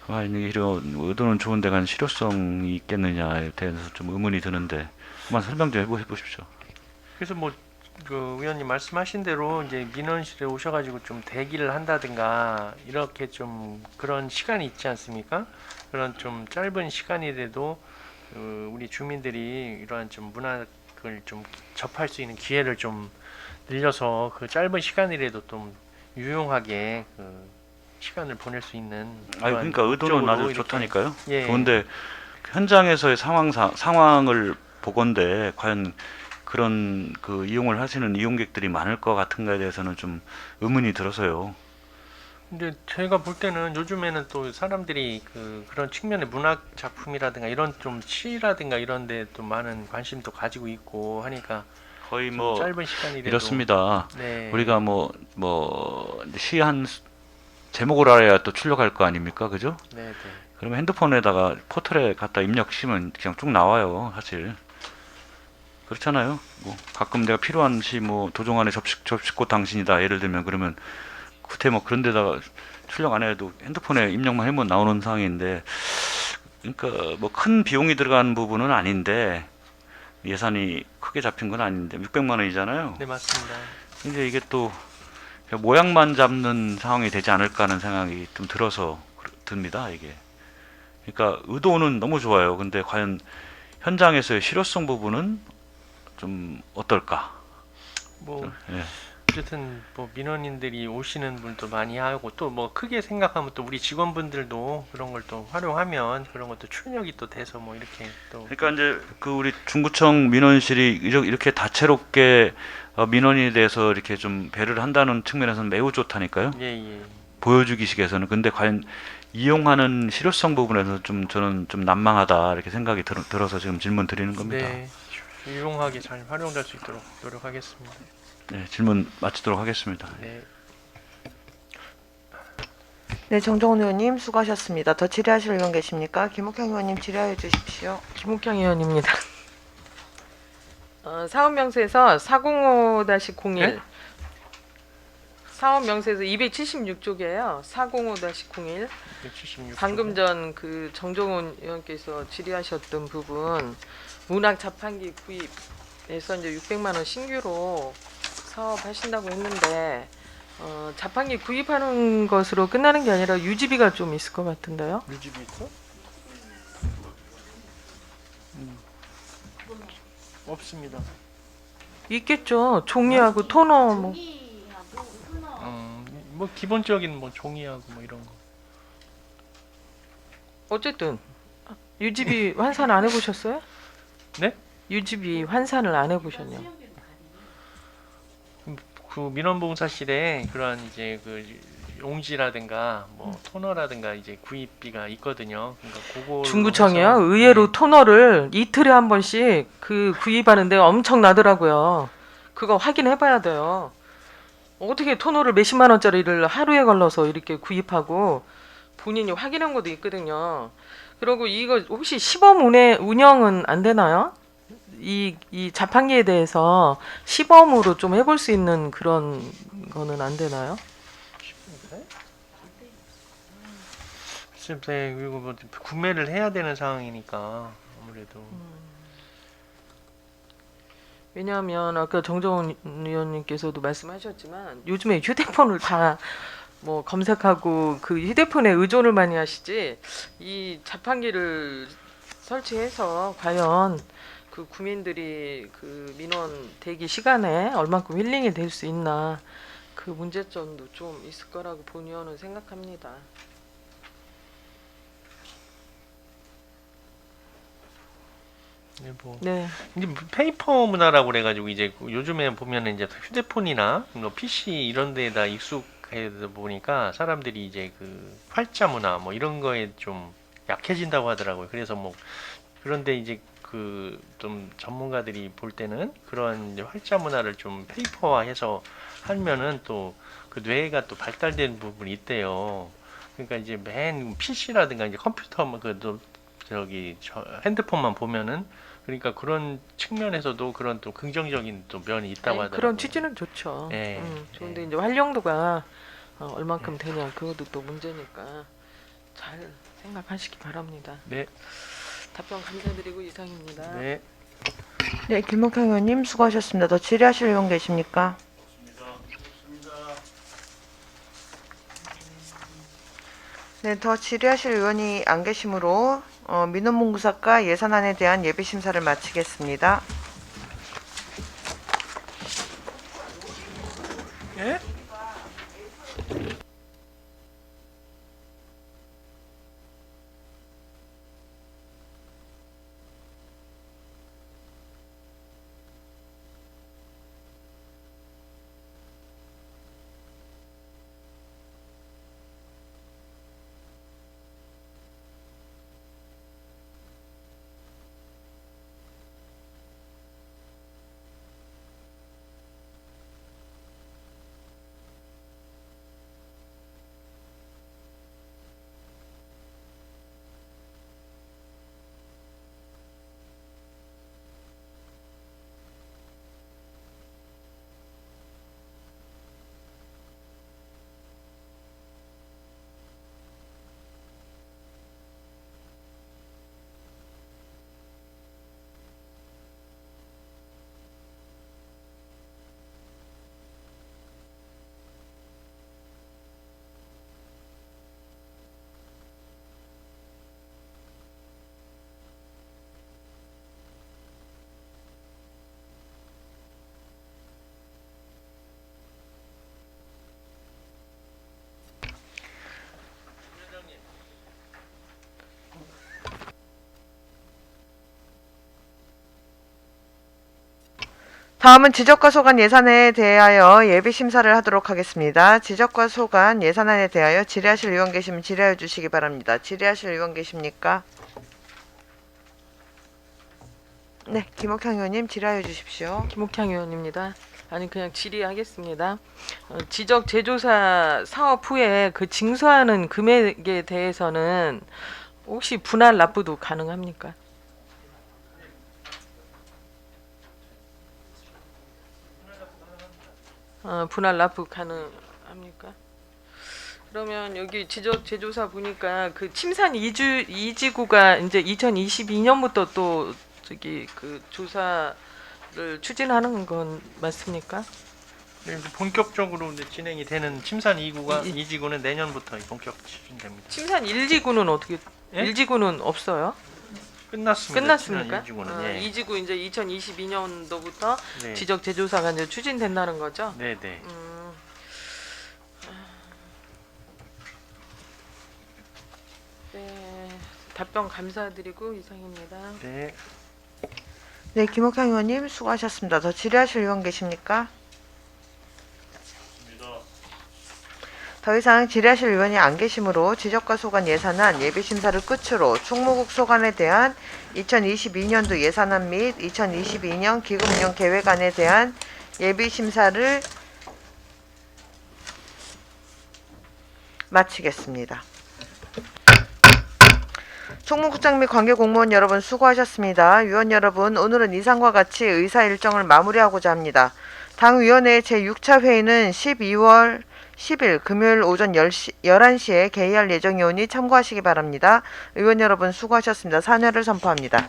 이런 의도는 좋은데 간 실효성이 있겠느냐에 대해서 좀 의문이 드는데 한번 설명 좀 해보십시오. 그래서 뭐 그 의원님 말씀하신 대로 이제 민원실에 오셔가지고 좀 대기를 한다든가 이렇게 좀 그런 시간이 있지 않습니까? 그런 좀 짧은 시간이라도 우리 주민들이 이러한 좀 문학을 좀 접할 수 있는 기회를 좀 늘려서 그 짧은 시간이라도 좀 유용하게 그 시간을 보낼 수 있는 그러니까 의도는 목적으로 아주 이렇게, 좋다니까요. 예. 좋은데 현장에서의 상황을 보건대 과연 그런 그 이용을 하시는 이용객들이 많을 것 같은가에 대해서는 좀 의문이 들어서요. 근데 제가 볼 때는 요즘에는 또 사람들이 그런 측면의 문학 작품이라든가 이런 좀 시라든가 이런 데 또 많은 관심도 가지고 있고 하니까 거의 좀 뭐 짧은 시간이라도 이렇습니다. 네. 우리가 시 한 제목을 알아야 또 출력할 거 아닙니까, 그죠? 네, 네. 그러면 핸드폰에다가 포털에 갖다 입력시면 그냥 쭉 나와요, 사실. 그렇잖아요. 뭐 가끔 내가 필요한 시 뭐 도종안의 접시꽃 당신이다 예를 들면 그러면 그때 뭐 그런 데다가 출력 안 해도 핸드폰에 입력만 해면 나오는 상황인데 그러니까 뭐 큰 비용이 들어간 부분은 아닌데 예산이 크게 잡힌 건 아닌데 600만 원이잖아요. 네, 맞습니다. 근데 이게 또 모양만 잡는 상황이 되지 않을까 하는 생각이 좀 들어서 듭니다, 이게. 그러니까 의도는 너무 좋아요. 근데 과연 현장에서의 실효성 부분은 좀 어떨까? 뭐 예. 어쨌든 뭐 민원인들이 오시는 분도 많이 하고 또 뭐 크게 생각하면 또 우리 직원분들도 그런 걸 또 활용하면 그런 것도 출력이 또 돼서 뭐 이렇게 또 그러니까 이제 그 우리 중구청 민원실이 이렇게 다채롭게 민원인에 대해서 이렇게 좀 배려를 한다는 측면에서는 매우 좋다니까요. 예. 보여주기식에서는. 근데 과연 이용하는 실효성 부분에서 좀 저는 좀 난망하다 이렇게 생각이 들어서 지금 질문 드리는 겁니다. 네. 유용하게 잘 활용될 수 있도록 노력하겠습니다. 네, 질문 마치도록 하겠습니다. 네. 네, 정정훈 의원님 수고하셨습니다. 더 질의하실 의원 계십니까? 김옥형 의원님 질의해 주십시오. 김옥경 의원입니다. 사업 명세에서 405-01 네? 사업 명세에서 276쪽이에요. 405-01 176. 방금 전 그 정정훈 의원께서 질의하셨던 부분 문학 자판기 구입에서 이제 600만 원 신규로 사업하신다고 했는데 자판기 구입하는 것으로 끝나는 게 아니라 유지비가 좀 있을 것 같은데요. 유지비 있어? 없습니다. 있겠죠. 종이하고 토너 뭐. 뭐 기본적인 뭐 종이하고 뭐 이런 거. 어쨌든 유지비 환산 안 해보셨어요? 네? 유지비 환산을 안 해보셨냐? 그 민원봉사실에 그런 이제 그 용지라든가 뭐 토너라든가 이제 구입비가 있거든요. 그러니까 그거 중구청이요? 의외로 토너를 이틀에 한 번씩 그 구입하는 데가 엄청 나더라고요. 그거 확인해봐야 돼요. 어떻게 토너를 몇십만 원짜리를 하루에 걸러서 이렇게 구입하고 본인이 확인한 것도 있거든요. 그리고 이거 혹시 시범 운영은 안 되나요? 이 자판기에 대해서 시범으로 좀 해볼 수 있는 그런 거는 안 되나요? 글쎄, 그리고 뭐 구매를 해야 되는 상황이니까 아무래도 왜냐하면 아까 정정원 의원님께서도 말씀하셨지만 요즘에 휴대폰을 다 뭐 검색하고 그 휴대폰에 의존을 많이 하시지 이 자판기를 설치해서 과연 그 국민들이 그 민원 대기 시간에 얼만큼 힐링이 될 수 있나 그 문제점도 좀 있을 거라고 본 의원은 생각합니다. 네, 뭐 네. 이제 페이퍼 문화라고 그래가지고 이제 요즘에 보면은 이제 휴대폰이나 뭐 PC 이런 데에다 익숙해다 보니까 사람들이 이제 그 활자 문화 뭐 이런 거에 좀 약해진다고 하더라고요. 그래서 뭐 그런데 이제 그 좀 전문가들이 볼 때는 그런 이제 활자 문화를 좀 페이퍼화해서 하면은 또 그 뇌가 또 발달된 부분이 있대요. 그러니까 이제 맨 PC라든가 이제 컴퓨터만 그또 저기 핸드폰만 보면은 그러니까 그런 측면에서도 그런 또 긍정적인 또 면이 있다고 아니, 하더라고요. 그런 취지는 좋죠. 예, 좋은데 예. 이제 활용도가 얼만큼 되냐 그것도 또 문제니까 잘 생각하시기 바랍니다. 네, 답변 감사드리고 이상입니다. 네. 네, 김목형 의원님 수고하셨습니다. 더 질의하실 의원 계십니까? 네, 더 질의하실 의원이 안 계시므로 민원봉사과 예산안에 대한 예비심사를 마치겠습니다. 예? 다음은 지적과 소관 예산에 대하여 예비 심사를 하도록 하겠습니다. 지적과 소관 예산안에 대하여 질의하실 의원 계시면 질의해 주시기 바랍니다. 질의하실 의원 계십니까? 네, 김옥향 의원님 질의해 주십시오. 김옥향 의원입니다. 아니 그냥 질의하겠습니다. 지적 제조사 사업 후에 그 징수하는 금액에 대해서는 혹시 분할 납부도 가능합니까? 분할 납부 가능합니까? 그러면 여기 지적 제조사 보니까 그 침산 이지구가 이제 2022년부터 또 저기 그 조사를 추진하는 건 맞습니까? 네, 본격적으로 이제 진행이 되는 침산 2구가 2지구는 내년부터 본격 추진됩니다. 침산 1지구는 어떻게? 예? 1지구는 없어요? 끝났습니다. 끝났습니까? 2지구는 예. 2지구 이제 2022년도부터 네. 지적 제조사가 이제 추진된다는 거죠? 네, 네. 네, 답변 감사드리고 이상입니다. 네. 네, 김옥향 의원님 수고하셨습니다. 더 질의하실 의원 계십니까? 더 이상 질의하실 의원이 안 계시므로 지적과 소관 예산안 예비심사를 끝으로 충무국 소관에 대한 2022년도 예산안 및 2022년 기금운영 계획안에 대한 예비심사를 마치겠습니다. 총무국장 및 관계공무원 여러분 수고하셨습니다. 위원 여러분, 오늘은 이상과 같이 의사 일정을 마무리하고자 합니다. 당위원회 제6차 회의는 12월 10일 금요일 오전 11시에 개의할 예정이오니 참고하시기 바랍니다. 의원 여러분 수고하셨습니다. 사퇴를 선포합니다.